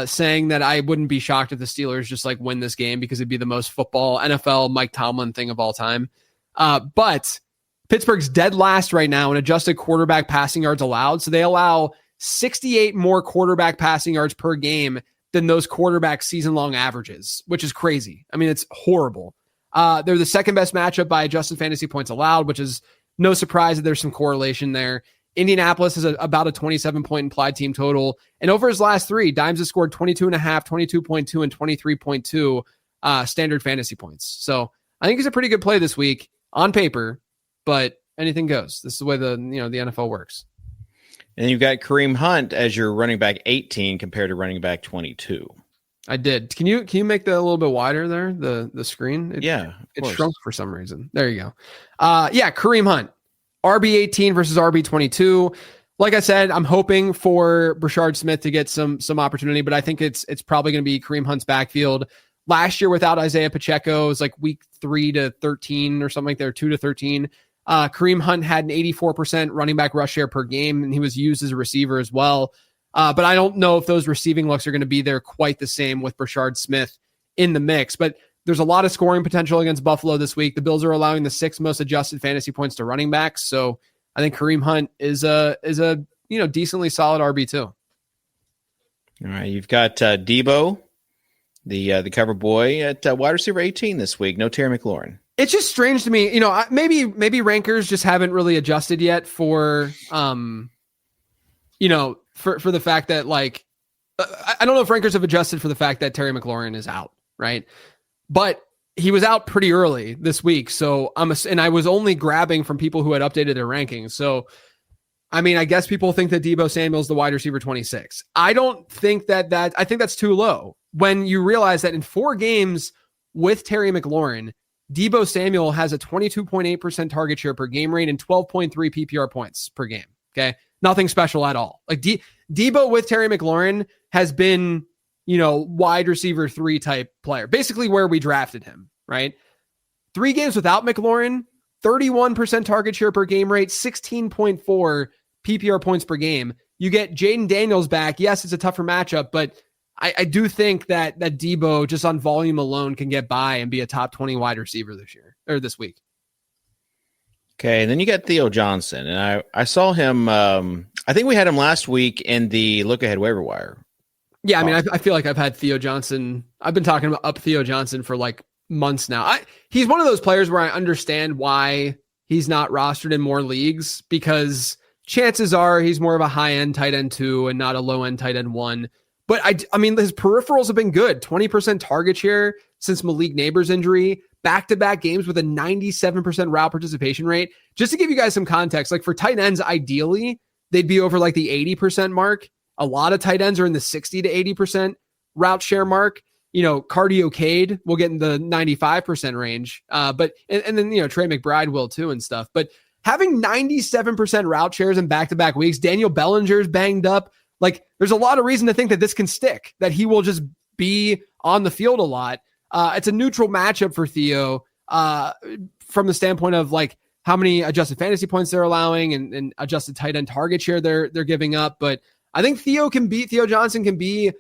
saying that I wouldn't be shocked if the Steelers just like win this game, because it'd be the most football NFL Mike Tomlin thing of all time. But Pittsburgh's dead last right now in adjusted quarterback passing yards allowed. So they allow 68 more quarterback passing yards per game than those quarterback season long averages, which is crazy. I mean, it's horrible. They're the second best matchup by adjusted fantasy points allowed, which is no surprise that there's some correlation there. Indianapolis is about a 27-point implied team total. And over his last three, Dimes has scored 22.5, 22.2, and 23.2 standard fantasy points. So I think he's a pretty good play this week on paper, but anything goes. This is the way the NFL works. And you've got Kareem Hunt as your running back 18 compared to running back 22. I did. Can you make that a little bit wider there, the screen? It shrunk for some reason. There you go. Kareem Hunt. RB18 versus RB22. Like I said, I'm hoping for Brashard Smith to get some opportunity, but I think it's probably going to be Kareem Hunt's backfield. Last year without Isaiah Pacheco, it was like week 3 to 13 or something like that, or 2 to 13. Kareem Hunt had an 84% running back rush share per game, and he was used as a receiver as well. But I don't know if those receiving looks are going to be there quite the same with Brashard Smith in the mix. But there's a lot of scoring potential against Buffalo this week. The Bills are allowing the 6th most adjusted fantasy points to running backs. So I think Kareem Hunt is a decently solid RB2. All right. You've got Debo, the cover boy at wide receiver 18 this week. No Terry McLaurin. It's just strange to me. You know, maybe rankers just haven't really adjusted yet for the fact that like, I don't know if rankers have adjusted for the fact that Terry McLaurin is out. Right. But he was out pretty early this week. So and I was only grabbing from people who had updated their rankings. So, I mean, I guess people think that Deebo Samuel's the wide receiver 26. I don't think I think that's too low when you realize that in 4 games with Terry McLaurin, Deebo Samuel has a 22.8% target share per game rate and 12.3 PPR points per game. Okay. Nothing special at all. Like Deebo with Terry McLaurin has been, wide receiver 3 type player, basically where we drafted him, right? 3 games without McLaurin, 31% target share per game rate, 16.4 PPR points per game. You get Jaden Daniels back. Yes, it's a tougher matchup, but I do think that Debo just on volume alone can get by and be a top 20 wide receiver this year or this week. Okay, and then you got Theo Johnson, and I saw him. I think we had him last week in the look ahead waiver wire. Yeah, I mean, I feel like I've had Theo Johnson. I've been talking about up Theo Johnson for like months now. He's one of those players where I understand why he's not rostered in more leagues, because chances are he's more of a high end tight end 2 and not a low end tight end 1. But I mean, his peripherals have been good. 20% target share since Malik Neighbors' injury. Back-to-back games with a 97% route participation rate. Just to give you guys some context, like for tight ends, ideally, they'd be over like the 80% mark. A lot of tight ends are in the 60 to 80% route share mark. Cardio Cade will get in the 95% range. But then, Trey McBride will too and stuff. But having 97% route shares in back-to-back weeks, Daniel Bellinger's banged up. Like, there's a lot of reason to think that this can stick, that he will just be on the field a lot. It's a neutral matchup for Theo from the standpoint of like how many adjusted fantasy points they're allowing and adjusted tight end target share they're giving up. But I think Theo Johnson can be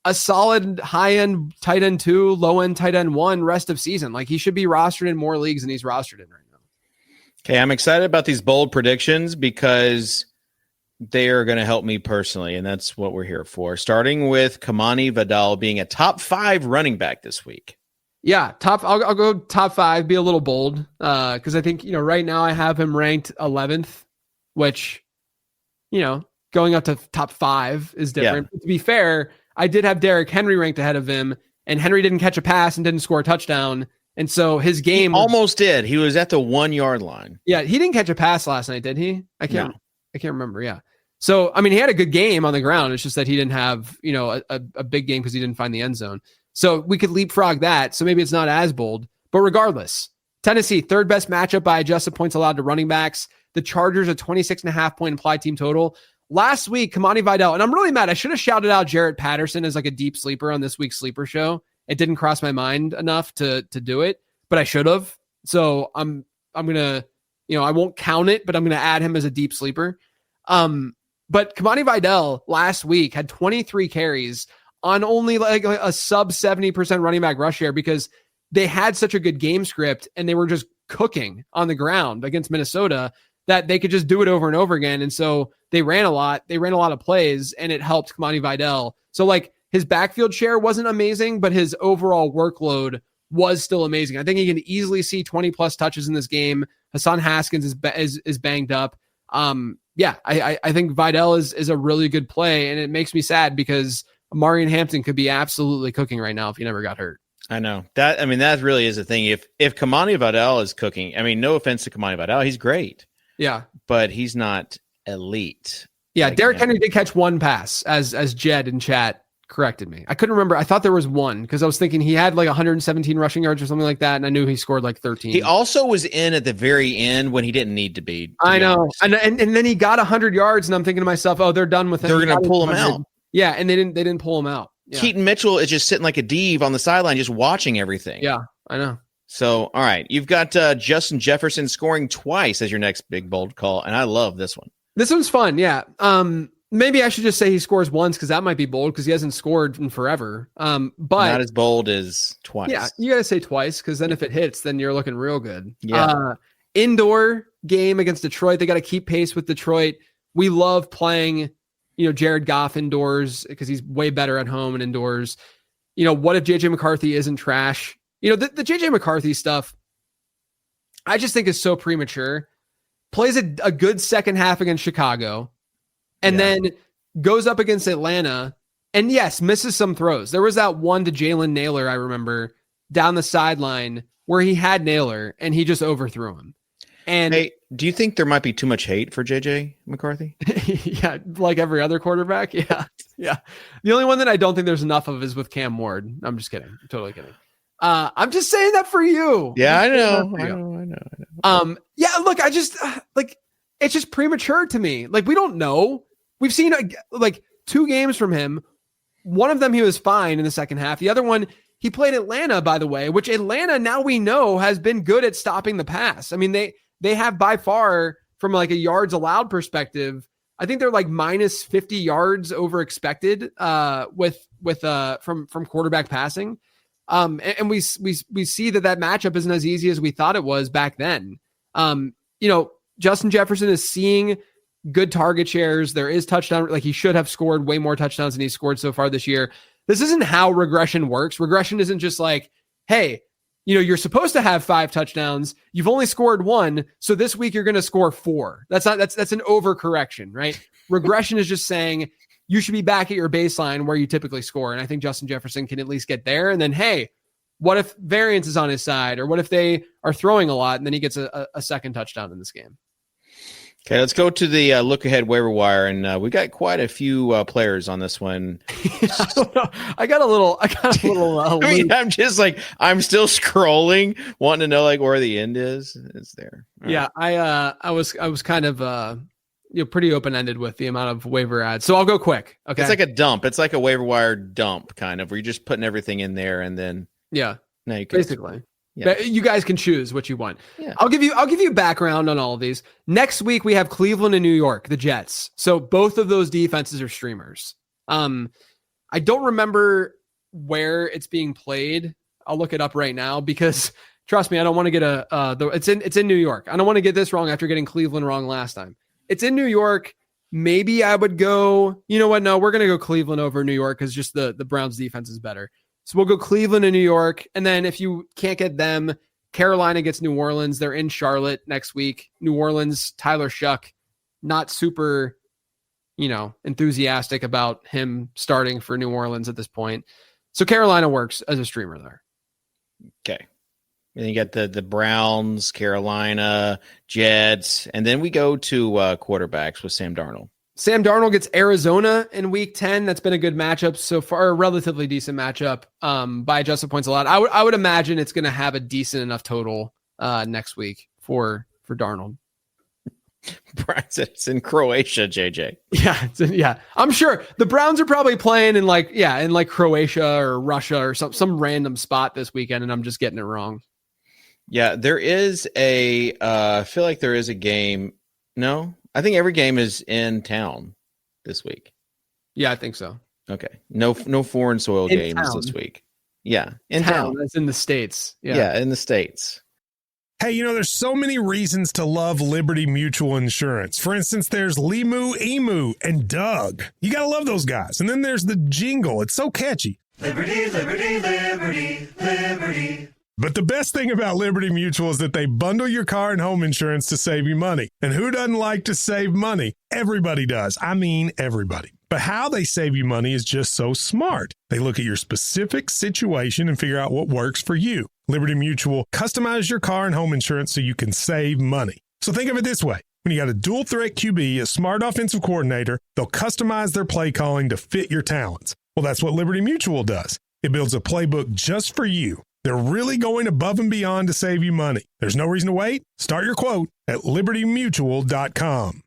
a solid high end tight end 2, low end tight end 1 rest of season. Like, he should be rostered in more leagues than he's rostered in right now. Okay, I'm excited about these bold predictions because they are going to help me personally, and that's what we're here for. Starting with Kamani Vidal being a top 5 running back this week. Yeah, I'll go top 5, be a little bold, because I think, right now I have him ranked 11th, which, going up to top 5 is different. Yeah. To be fair, I did have Derrick Henry ranked ahead of him, and Henry didn't catch a pass and didn't score a touchdown. And so his game almost did. He was at the 1 yard line. Yeah, he didn't catch a pass last night, did he? I can't remember. Yeah. So, I mean, he had a good game on the ground. It's just that he didn't have, a big game because he didn't find the end zone. So we could leapfrog that. So maybe it's not as bold. But regardless, Tennessee, 3rd best matchup by adjusted points allowed to running backs. The Chargers, a 26.5 point implied team total. Last week, Kamani Vidal, and I'm really mad. I should have shouted out Jarrett Patterson as like a deep sleeper on this week's sleeper show. It didn't cross my mind enough to do it, but I should have. So I'm going to, I won't count it, but I'm going to add him as a deep sleeper. But Kamani Vidal last week had 23 carries on only like a sub 70% running back rush share because they had such a good game script and they were just cooking on the ground against Minnesota that they could just do it over and over again. And so they ran a lot. They ran a lot of plays and it helped Kamani Vidal. So like his backfield share wasn't amazing, but his overall workload was still amazing. I think he can easily see 20 plus touches in this game. Hassan Haskins is banged up. I think Vidal is a really good play, and it makes me sad because Marion Hampton could be absolutely cooking right now if he never got hurt. I know that. I mean, that really is the thing. If Kamani Vidal is cooking, I mean, no offense to Kamani Vidal, he's great. Yeah, but he's not elite. Yeah, Derrick Henry did catch one pass, as Jed in chat corrected me. I couldn't remember. I thought there was one because I was thinking he had like 117 rushing yards or something like that, and I knew he scored like 13. He also was in at the very end when he didn't need to be. I know, and then he got 100 yards, and I'm thinking to myself, "Oh, they're done with him. They're going to pull him out." Yeah, and they didn't pull him out. Yeah. Keaton Mitchell is just sitting like a div on the sideline, just watching everything. Yeah, I know. So, all right, you've got Justin Jefferson scoring twice as your next big bold call, and I love this one. This one's fun, yeah. Maybe I should just say he scores once because that might be bold because he hasn't scored in forever. But not as bold as twice. Yeah, you got to say twice because then if it hits, then you're looking real good. Yeah. Indoor game against Detroit. They got to keep pace with Detroit. We love playing, Jared Goff indoors because he's way better at home and indoors. What if JJ McCarthy isn't trash? The JJ McCarthy stuff, I just think is so premature. Plays a good second half against Chicago. And then goes up against Atlanta and yes, misses some throws. There was that one to Jalen Naylor, I remember, down the sideline where he had Naylor and he just overthrew him. And hey, do you think there might be too much hate for JJ McCarthy? Yeah, like every other quarterback. Yeah. Yeah. The only one that I don't think there's enough of is with Cam Ward. I'm just kidding. I'm totally kidding. I'm just saying that for you. Yeah, I know. Yeah, look, I just it's just premature to me. Like, we don't know. We've seen like 2 games from him. One of them, he was fine in the second half. The other one, he played Atlanta, by the way, which Atlanta now we know has been good at stopping the pass. I mean, they have by far, from like a yards allowed perspective, I think they're like minus 50 yards over expected from quarterback passing. And we see that matchup isn't as easy as we thought it was back then. Justin Jefferson is seeing good target shares. There is touchdown. Like, he should have scored way more touchdowns than he's scored so far this year. This isn't how regression works. Regression isn't just like, hey, you're supposed to have 5 touchdowns. You've only scored 1. So this week you're going to score 4. That's an overcorrection, right? Regression is just saying you should be back at your baseline where you typically score. And I think Justin Jefferson can at least get there. And then, hey, what if variance is on his side? Or what if they are throwing a lot and then he gets a second touchdown in this game? Okay, let's go to the look ahead waiver wire, and we got quite a few players on this one. I don't know. I got a little. I'm just like, I'm still scrolling, wanting to know like where the end is. It's there. All yeah, right. I was kind of pretty open ended with the amount of waiver ads, so I'll go quick. Okay, it's like a dump. It's like a waiver wire dump, kind of, where you're just putting everything in there, and then now you can basically. Yeah. You guys can choose what you want. Yeah. I'll give you background on all of these. Next week we have Cleveland and New York, the Jets. So both of those defenses are streamers. I don't remember where it's being played. I'll look it up right now because trust me, I don't want to get it's in New York. I don't want to get this wrong after getting Cleveland wrong last time. It's in New York. Maybe I would go, you know what? No, we're going to go Cleveland over New York because just the Browns defense is better. So we'll go Cleveland and New York. And then if you can't get them, Carolina gets New Orleans. They're in Charlotte next week. New Orleans, Tyler Shuck, not super, enthusiastic about him starting for New Orleans at this point. So Carolina works as a streamer there. Okay. And you got the Browns, Carolina, Jets. And then we go to quarterbacks with Sam Darnold. Sam Darnold gets Arizona in week 10. That's been a good matchup so far, a relatively decent matchup by adjusted points a lot. I would imagine it's going to have a decent enough total next week for Darnold. It's in Croatia, JJ. Yeah. I'm sure the Browns are probably playing in Croatia or Russia or some random spot this weekend, and I'm just getting it wrong. Yeah, there is I feel like there is a game. No? I think every game is in town this week. Yeah, I think so. Okay. No foreign soil in games town. This week. Yeah. In town. That's in the States. Yeah, in the States. Hey, there's so many reasons to love Liberty Mutual Insurance. For instance, there's Limu, Emu, and Doug. You got to love those guys. And then there's the jingle. It's so catchy. Liberty, liberty, liberty, liberty. But the best thing about Liberty Mutual is that they bundle your car and home insurance to save you money. And who doesn't like to save money? Everybody does. I mean, everybody. But how they save you money is just so smart. They look at your specific situation and figure out what works for you. Liberty Mutual customizes your car and home insurance so you can save money. So think of it this way. When you got a dual threat QB, a smart offensive coordinator, they'll customize their play calling to fit your talents. Well, that's what Liberty Mutual does. It builds a playbook just for you. They're really going above and beyond to save you money. There's no reason to wait. Start your quote at libertymutual.com.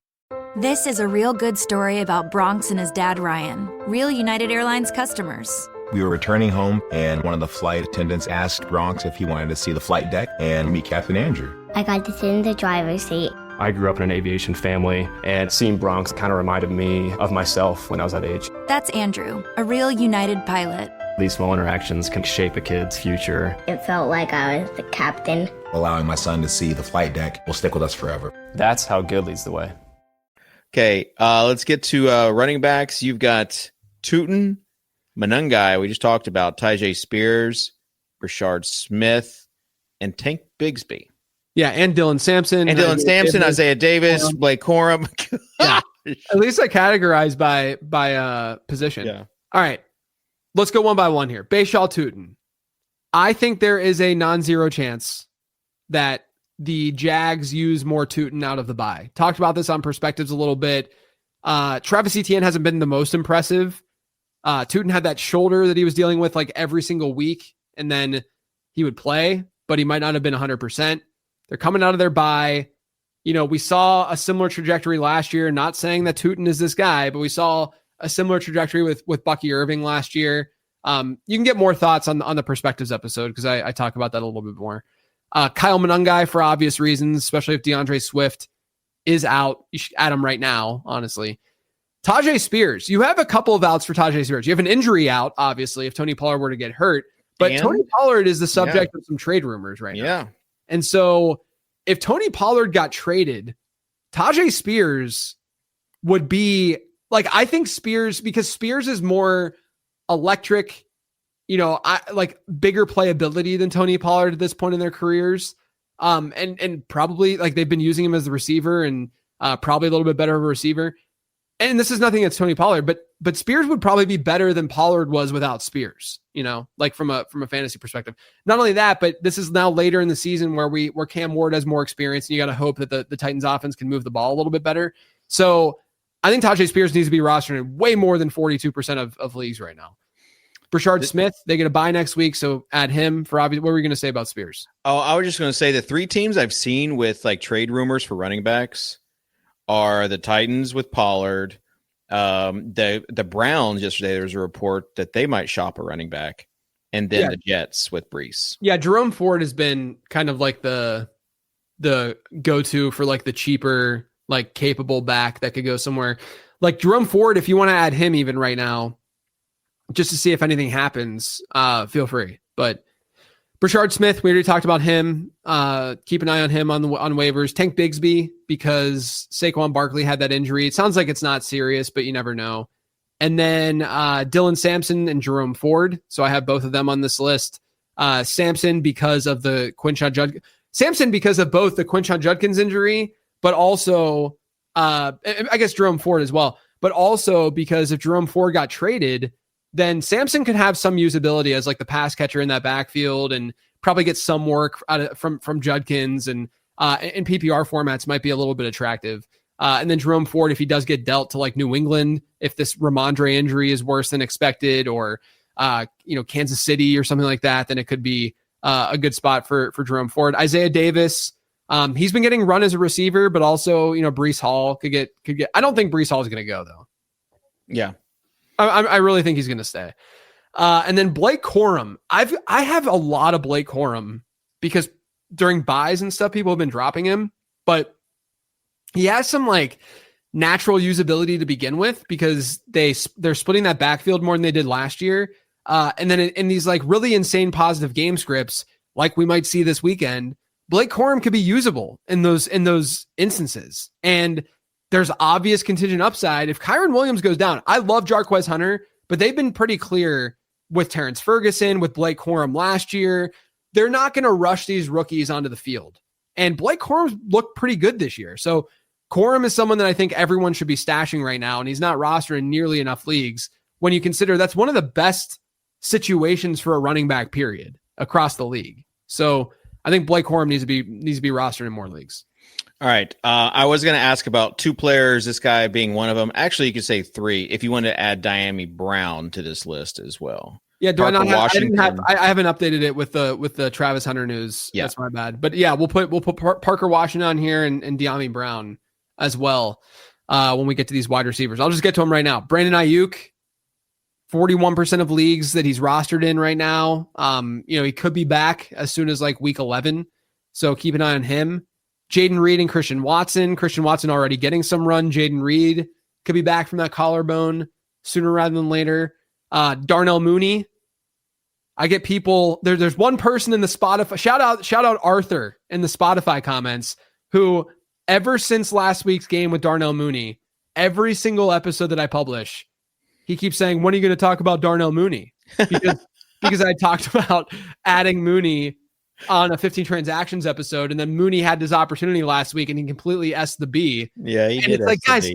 This is a real good story about Bronx and his dad, Ryan, real United Airlines customers. We were returning home, and one of the flight attendants asked Bronx if he wanted to see the flight deck and meet Captain Andrew. I got to sit in the driver's seat. I grew up in an aviation family, and seeing Bronx kind of reminded me of myself when I was that age. That's Andrew, a real United pilot. These small interactions can shape a kid's future. It felt like I was the captain. Allowing my son to see the flight deck will stick with us forever. That's how good leads the way. Okay, let's get to running backs. You've got Tootin, Manungai, we just talked about, Tyjae Spears, Rashard Smith, and Tank Bigsby. Yeah, and Dylan Sampson. Isaiah Davis, Blake Corum. Yeah. At least I categorized by position. Yeah. All right. Let's go one by one here. Bashaw Tootin. I think there is a non-zero chance that the Jags use more Tootin out of the bye. Talked about this on Perspectives a little bit. Travis Etienne hasn't been the most impressive. Tootin had that shoulder that he was dealing with like every single week, and then he would play, but he might not have been 100%. They're coming out of their bye. We saw a similar trajectory last year, not saying that Tootin is this guy, but we saw a similar trajectory with Bucky Irving last year. You can get more thoughts on the perspectives episode because I talk about that a little bit more. Kyle Monungai, for obvious reasons, especially if DeAndre Swift is out. You should add him right now, honestly. Tajay Spears. You have a couple of outs for Tajay Spears. You have an injury out, obviously, if Tony Pollard were to get hurt. But Tony Pollard is the subject of some trade rumors right now. Yeah. And so if Tony Pollard got traded, Tajay Spears would be like, I think Spears, because Spears is more electric, like bigger playability than Tony Pollard at this point in their careers. And probably like they've been using him as the receiver and probably a little bit better of a receiver. And this is nothing against Tony Pollard, but Spears would probably be better than Pollard was without Spears, like from a fantasy perspective. Not only that, but this is now later in the season where Cam Ward has more experience, and you got to hope that the Titans offense can move the ball a little bit better. So I think Tajay Spears needs to be rostered in way more than 42% of leagues right now. Brashard Smith, they get a bye next week, so add him for obvious. What were you going to say about Spears? Oh, I was just going to say the three teams I've seen with like trade rumors for running backs are the Titans with Pollard. The Browns yesterday, there was a report that they might shop a running back, and then the Jets with Brees. Yeah, Jerome Ford has been kind of like the go-to for like the cheaper, like capable back that could go somewhere. Like Jerome Ford, if you want to add him even right now, just to see if anything happens, feel free. But Brashard Smith, we already talked about him. Keep an eye on him on waivers. Tank Bigsby, because Saquon Barkley had that injury. It sounds like it's not serious, but you never know. And then Dylan Sampson and Jerome Ford. So I have both of them on this list. Sampson because of the Quinshon Judkins. Sampson because of both the Quinshon Judkins injury, but also I guess Jerome Ford as well. But also because if Jerome Ford got traded, then Sampson could have some usability as like the pass catcher in that backfield and probably get some work from Judkins, and in PPR formats might be a little bit attractive. And then Jerome Ford, if he does get dealt to like New England, if this Ramondre injury is worse than expected, or Kansas City or something like that, then it could be a good spot for Jerome Ford. Isaiah Davis, he's been getting run as a receiver, but also Breece Hall could get. I don't think Breece Hall is going to go though. Yeah. I really think he's going to stay. And then Blake Corum. I have a lot of Blake Corum because during buys and stuff, people have been dropping him, but he has some like natural usability to begin with because they're splitting that backfield more than they did last year. And then in these like really insane positive game scripts, like we might see this weekend, Blake Corum could be usable in those instances. And there's obvious contingent upside. If Kyron Williams goes down, I love Jarquez Hunter, but they've been pretty clear with Terrence Ferguson, with Blake Corum last year. They're not going to rush these rookies onto the field. And Blake Corum looked pretty good this year. So Corum is someone that I think everyone should be stashing right now, and he's not rostered in nearly enough leagues when you consider that's one of the best situations for a running back, period, across the league. So I think Blake Corum needs to be rostered in more leagues. All right. I was going to ask about two players, this guy being one of them. Actually, you could say three if you wanted to add Diami Brown to this list as well. Yeah, I haven't updated it with the Travis Hunter news. Yeah. That's my bad. But yeah, we'll put Parker Washington on here and Diami Brown as well when we get to these wide receivers. I'll just get to them right now. Brandon Ayuk, 41% of leagues that he's rostered in right now. He could be back as soon as like week 11. So keep an eye on him. Jaden Reed and Christian Watson. Christian Watson already getting some run. Jaden Reed could be back from that collarbone sooner rather than later. Darnell Mooney. I get people there's one person in the Spotify shout out Arthur in the Spotify comments who ever since last week's game with Darnell Mooney, every single episode that I publish, he keeps saying, when are you going to talk about Darnell Mooney? Because I talked about adding Mooney on a 15 transactions episode, and then Mooney had his opportunity last week and he completely S the B. Yeah, he and did. It's like, guys,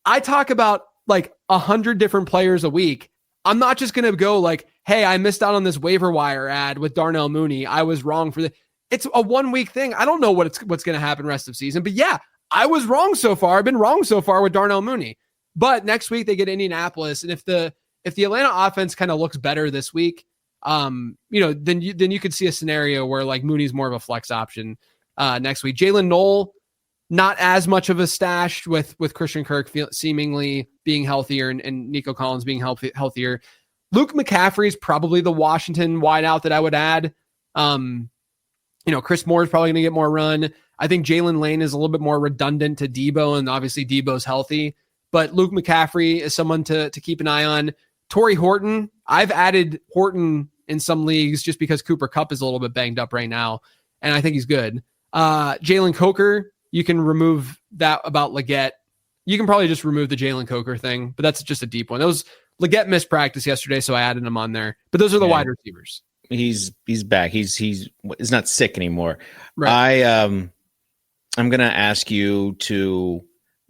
I talk about like 100 different players a week. I'm not just going to go like, hey, I missed out on this waiver wire ad with Darnell Mooney. I was wrong for it's a 1 week thing. I don't know what's going to happen rest of season, but yeah, I was wrong so far. I've been wrong so far with Darnell Mooney, but next week they get Indianapolis. And if the Atlanta offense kind of looks better this week, then you could see a scenario where like Mooney's more of a flex option next week. Jalen Knoll, not as much of a stash with Christian Kirk seemingly being healthier and Nico Collins being healthier. Luke McCaffrey is probably the Washington wideout that I would add. Chris Moore is probably going to get more run. I think Jalen Lane is a little bit more redundant to Debo, and obviously Debo's healthy. But Luke McCaffrey is someone to keep an eye on. Torrey Horton, I've added Horton in some leagues just because Cooper Kupp is a little bit banged up right now, and I think he's good. Jalen Coker, you can remove that about Leggett. You can probably just remove the Jalen Coker thing, but that's just a deep one. Leggett missed practice yesterday, so I added him on there. But those are the wide receivers. He's back. He's not sick anymore. Right. I'm gonna ask you to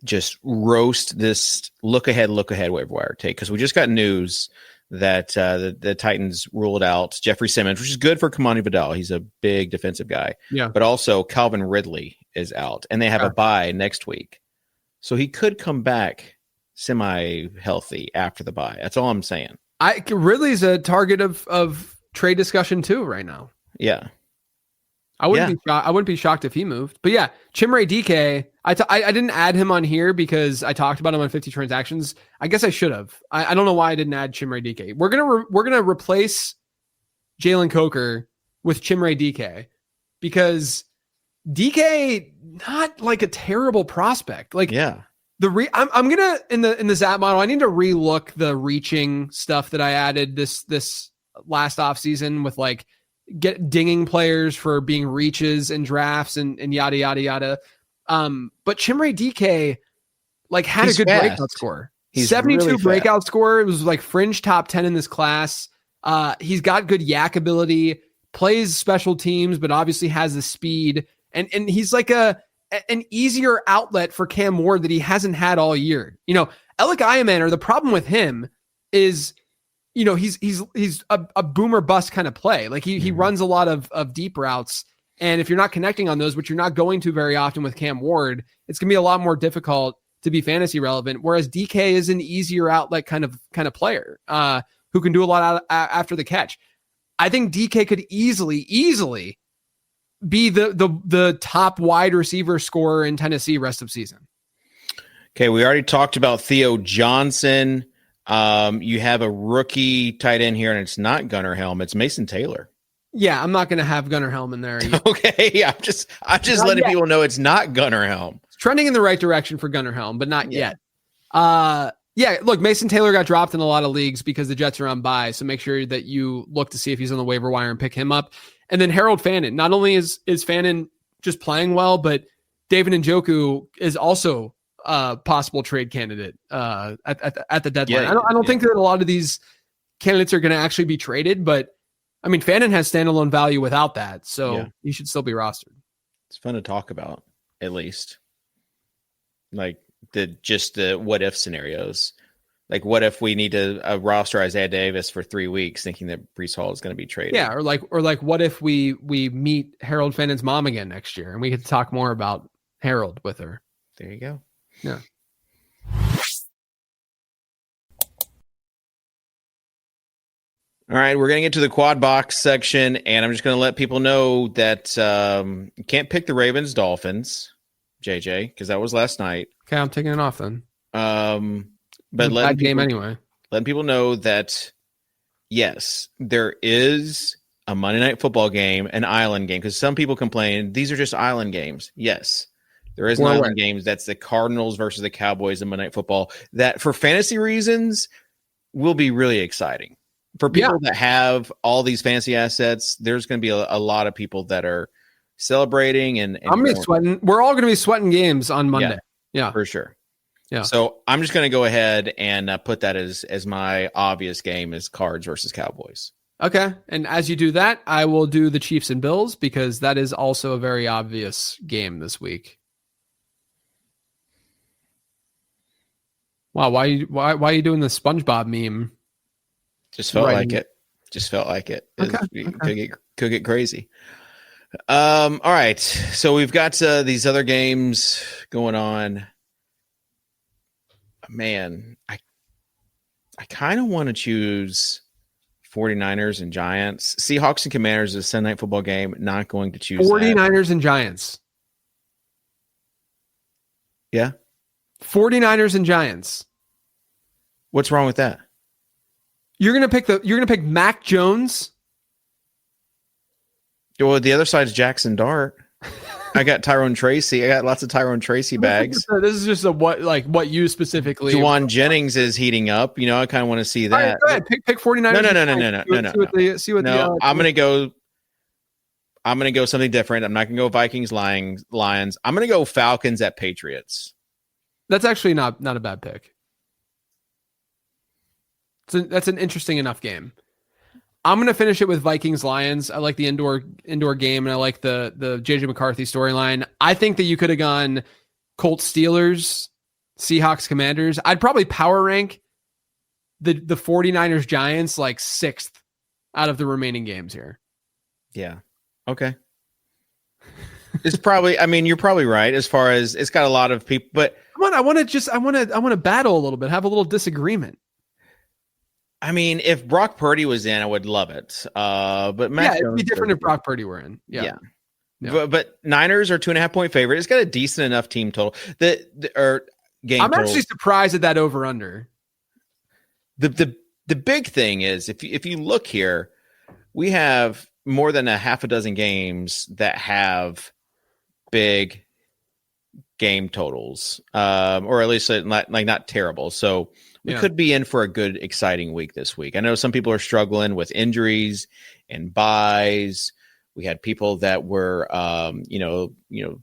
just roast this look ahead waiver wire take, because we just got news that the Titans ruled out Jeffrey Simmons, which is good for Kamani Vidal. He's a big defensive guy. Yeah. But also Calvin Ridley is out, and they have a bye next week, so he could come back semi-healthy after the bye. That's all I'm saying. Ridley's a target of trade discussion too right now. Yeah. I wouldn't be shocked if he moved. But yeah, Chimere DK, I didn't add him on here because I talked about him on 50 transactions. I guess I should have. I don't know why I didn't add Chimere DK. We're gonna replace Jalen Coker with Chimere DK because DK not like a terrible prospect. Like I'm gonna in the Zap model. I need to relook the reaching stuff that I added this last offseason with like dinging players for being reaches and drafts and yada yada yada. But Chimere DK like had a good breakout score. 72 really breakout score. It was like fringe top 10 in this class. He's got good yak ability, plays special teams, but obviously has the speed. And he's like an easier outlet for Cam Ward that he hasn't had all year. Alec Iamaner, the problem with him is, he's a boomer bust kind of play. Like he runs a lot of deep routes. And if you're not connecting on those, which you're not going to very often with Cam Ward, it's going to be a lot more difficult to be fantasy relevant. Whereas DK is an easier outlet kind of player who can do a lot after the catch. I think DK could easily be the top wide receiver scorer in Tennessee rest of season. Okay. We already talked about Theo Johnson. You have a rookie tight end here, and it's not Gunnar Helm. It's Mason Taylor. Yeah, I'm not going to have Gunnar Helm in there. Okay, I'm just letting people know it's not Gunnar Helm. It's trending in the right direction for Gunnar Helm, but not yet. Look, Mason Taylor got dropped in a lot of leagues because the Jets are on bye, so make sure that you look to see if he's on the waiver wire and pick him up. And then Harold Fannin. Not only is Fannin just playing well, but David Njoku is also possible trade candidate at the deadline. Yeah, I don't think that a lot of these candidates are going to actually be traded, but I mean, Fannin has standalone value without that, so he should still be rostered. It's fun to talk about, at least. Like the what if scenarios. Like, what if we need to roster Isaiah Davis for 3 weeks, thinking that Breece Hall is going to be traded? Yeah, or like what if we meet Harold Fannin's mom again next year, and we get to talk more about Harold with her. There you go. Yeah. All right, we're going to get to the quad box section, and I'm just going to let people know that you can't pick the Ravens Dolphins, JJ, because that was last night. Okay, I'm taking it off then. But letting people know that, yes, there is a Monday Night Football game, an island game, because some people complain these are just island games. Yes, there is an island games. That's the Cardinals versus the Cowboys in Monday Night Football. That, for fantasy reasons, will be really exciting. For people that have all these fancy assets, there's going to be a lot of people that are celebrating. And I'm going to be sweating. We're all going to be sweating games on Monday. Yeah, for sure. Yeah. So I'm just going to go ahead and put that as my obvious game is Cards versus Cowboys. Okay. And as you do that, I will do the Chiefs and Bills because that is also a very obvious game this week. Wow. Why are you doing the SpongeBob meme? Just felt like it. Okay. Could get crazy. All right. So we've got these other games going on. Man, I kind of want to choose 49ers and Giants. Seahawks and Commanders is a Sunday Night Football game. Not going to choose 49ers and Giants. Yeah. 49ers and Giants. What's wrong with that? You're gonna pick Mac Jones. Well, the other side's Jackson Dart. I got Tyrone Tracy. I got lots of Tyrone Tracy bags. This is just what you specifically. Juwan Jennings is heating up. I kind of want to see that. All right, go ahead. Pick 49ers. No. See what I'm gonna go something different. I'm not gonna go Vikings, Lions. I'm gonna go Falcons at Patriots. That's actually not a bad pick. That's an interesting enough game. I'm going to finish it with Vikings Lions. I like the indoor game, and I like the JJ McCarthy storyline. I think that you could have gone Colts Steelers, Seahawks Commanders. I'd probably power rank the 49ers Giants like 6th out of the remaining games here. Yeah. Okay. It's probably, you're probably right as far as it's got a lot of people, but I want to battle a little bit, have a little disagreement. If Brock Purdy was in, I would love it. But Matt it'd be different if Brock Purdy were in. Yeah. But Niners are 2.5-point favorite. It's got a decent enough team total. I'm actually surprised at that over under. The big thing is if you look here, we have more than a half a dozen games that have big game totals, or at least not terrible. So we could be in for a good, exciting week this week. I know some people are struggling with injuries and buys. We had people that were,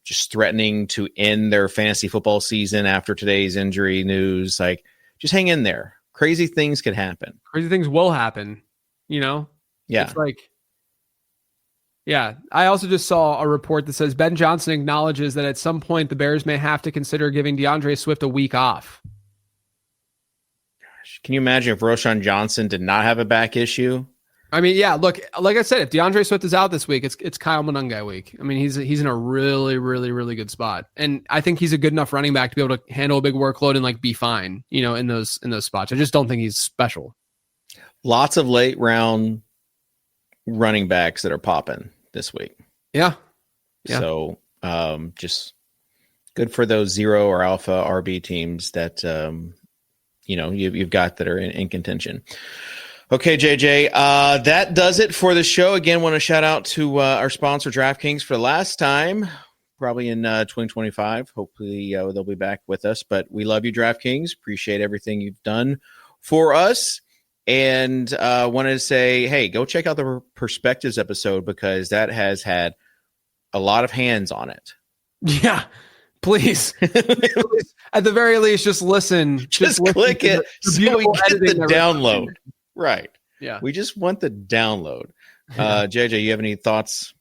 just threatening to end their fantasy football season after today's injury news. Like, just hang in there. Crazy things could happen. Crazy things will happen. Yeah. It's I also just saw a report that says Ben Johnson acknowledges that at some point the Bears may have to consider giving DeAndre Swift a week off. Can you imagine if Roschon Johnson did not have a back issue? Look, like I said, if DeAndre Swift is out this week, it's Kyle Monungai week. He's in a really, really, really good spot. And I think he's a good enough running back to be able to handle a big workload and be fine, in those spots. I just don't think he's special. Lots of late round running backs that are popping this week. Yeah. So just good for those 0 or alpha RB teams that you've got that are in contention. Okay, JJ, that does it for the show. Again, want to shout out to our sponsor, DraftKings, for the last time, probably in 2025. Hopefully they'll be back with us. But we love you, DraftKings. Appreciate everything you've done for us. And wanted to say, hey, go check out the Perspectives episode because that has had a lot of hands on it. Yeah. Please, at the very least, just listen. Just click it so we get the download. Right. Yeah. We just want the download. JJ, you have any thoughts?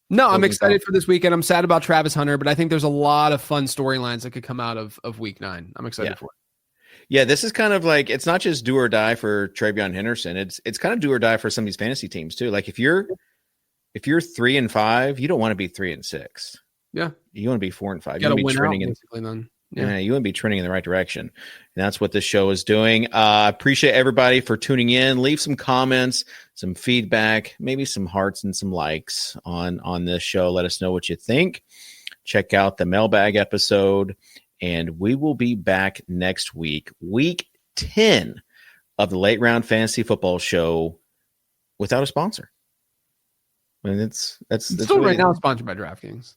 No, I'm excited for this weekend. I'm sad about Travis Hunter, but I think there's a lot of fun storylines that could come out of week 9. I'm excited for it. Yeah, this is kind of like, it's not just do or die for TreVeyon Henderson. It's kind of do or die for some of these fantasy teams too. Like if you're 3-5, you don't want to be 3-6. Yeah. You want to be 4-5. You got to win out, basically, then. Yeah, you want to be trending in the right direction. And that's what this show is doing. Appreciate everybody for tuning in. Leave some comments, some feedback, maybe some hearts and some likes on this show. Let us know what you think. Check out the mailbag episode. And we will be back next week, week 10 of the Late Round Fantasy Football Show without a sponsor. That's still really right now sponsored by DraftKings.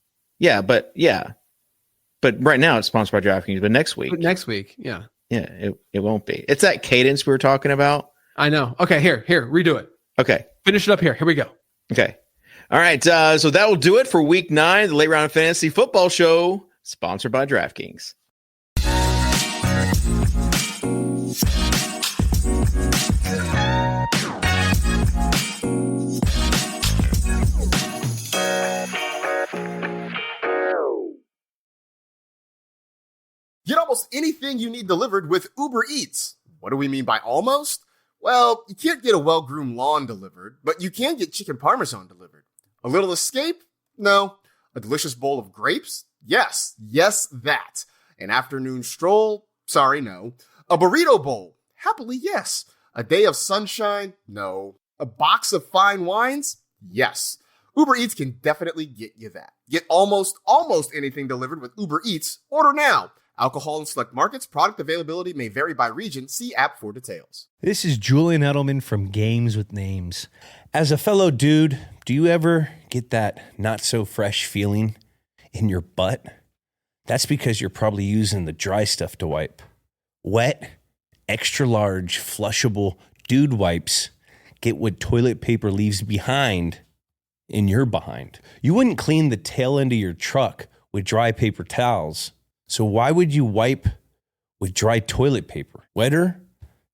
But right now it's sponsored by DraftKings. But next week, yeah, it won't be. It's that cadence we were talking about. I know. Okay, here, redo it. Okay, finish it up here. Here we go. Okay, all right. So that will do it for week 9, the Late Round Fantasy Football Show, sponsored by DraftKings. Get almost anything you need delivered with Uber Eats. What do we mean by almost? Well, you can't get a well-groomed lawn delivered, but you can get chicken parmesan delivered. A little escape? No. A delicious bowl of grapes? Yes, that. An afternoon stroll? Sorry, no. A burrito bowl? Happily, yes. A day of sunshine? No. A box of fine wines? Yes. Uber Eats can definitely get you that. Get almost anything delivered with Uber Eats. Order now Alcohol in select markets. Product availability may vary by region. See app for details. This is Julian Edelman from Games with Names. As a fellow dude, do you ever get that not so fresh feeling in your butt? That's because you're probably using the dry stuff to wipe. Wet, extra large, flushable dude wipes get what toilet paper leaves behind in your behind. You wouldn't clean the tail end of your truck with dry paper towels. So why would you wipe with dry toilet paper? Wetter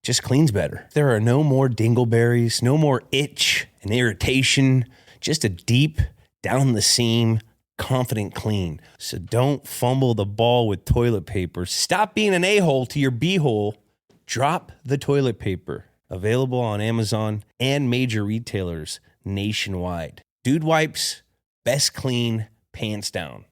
just cleans better. There are no more dingleberries, no more itch and irritation, just a deep, down the seam, confident clean. So don't fumble the ball with toilet paper. Stop being an a-hole to your b-hole. Drop the toilet paper. Available on Amazon and major retailers nationwide. Dude wipes, best clean, pants down.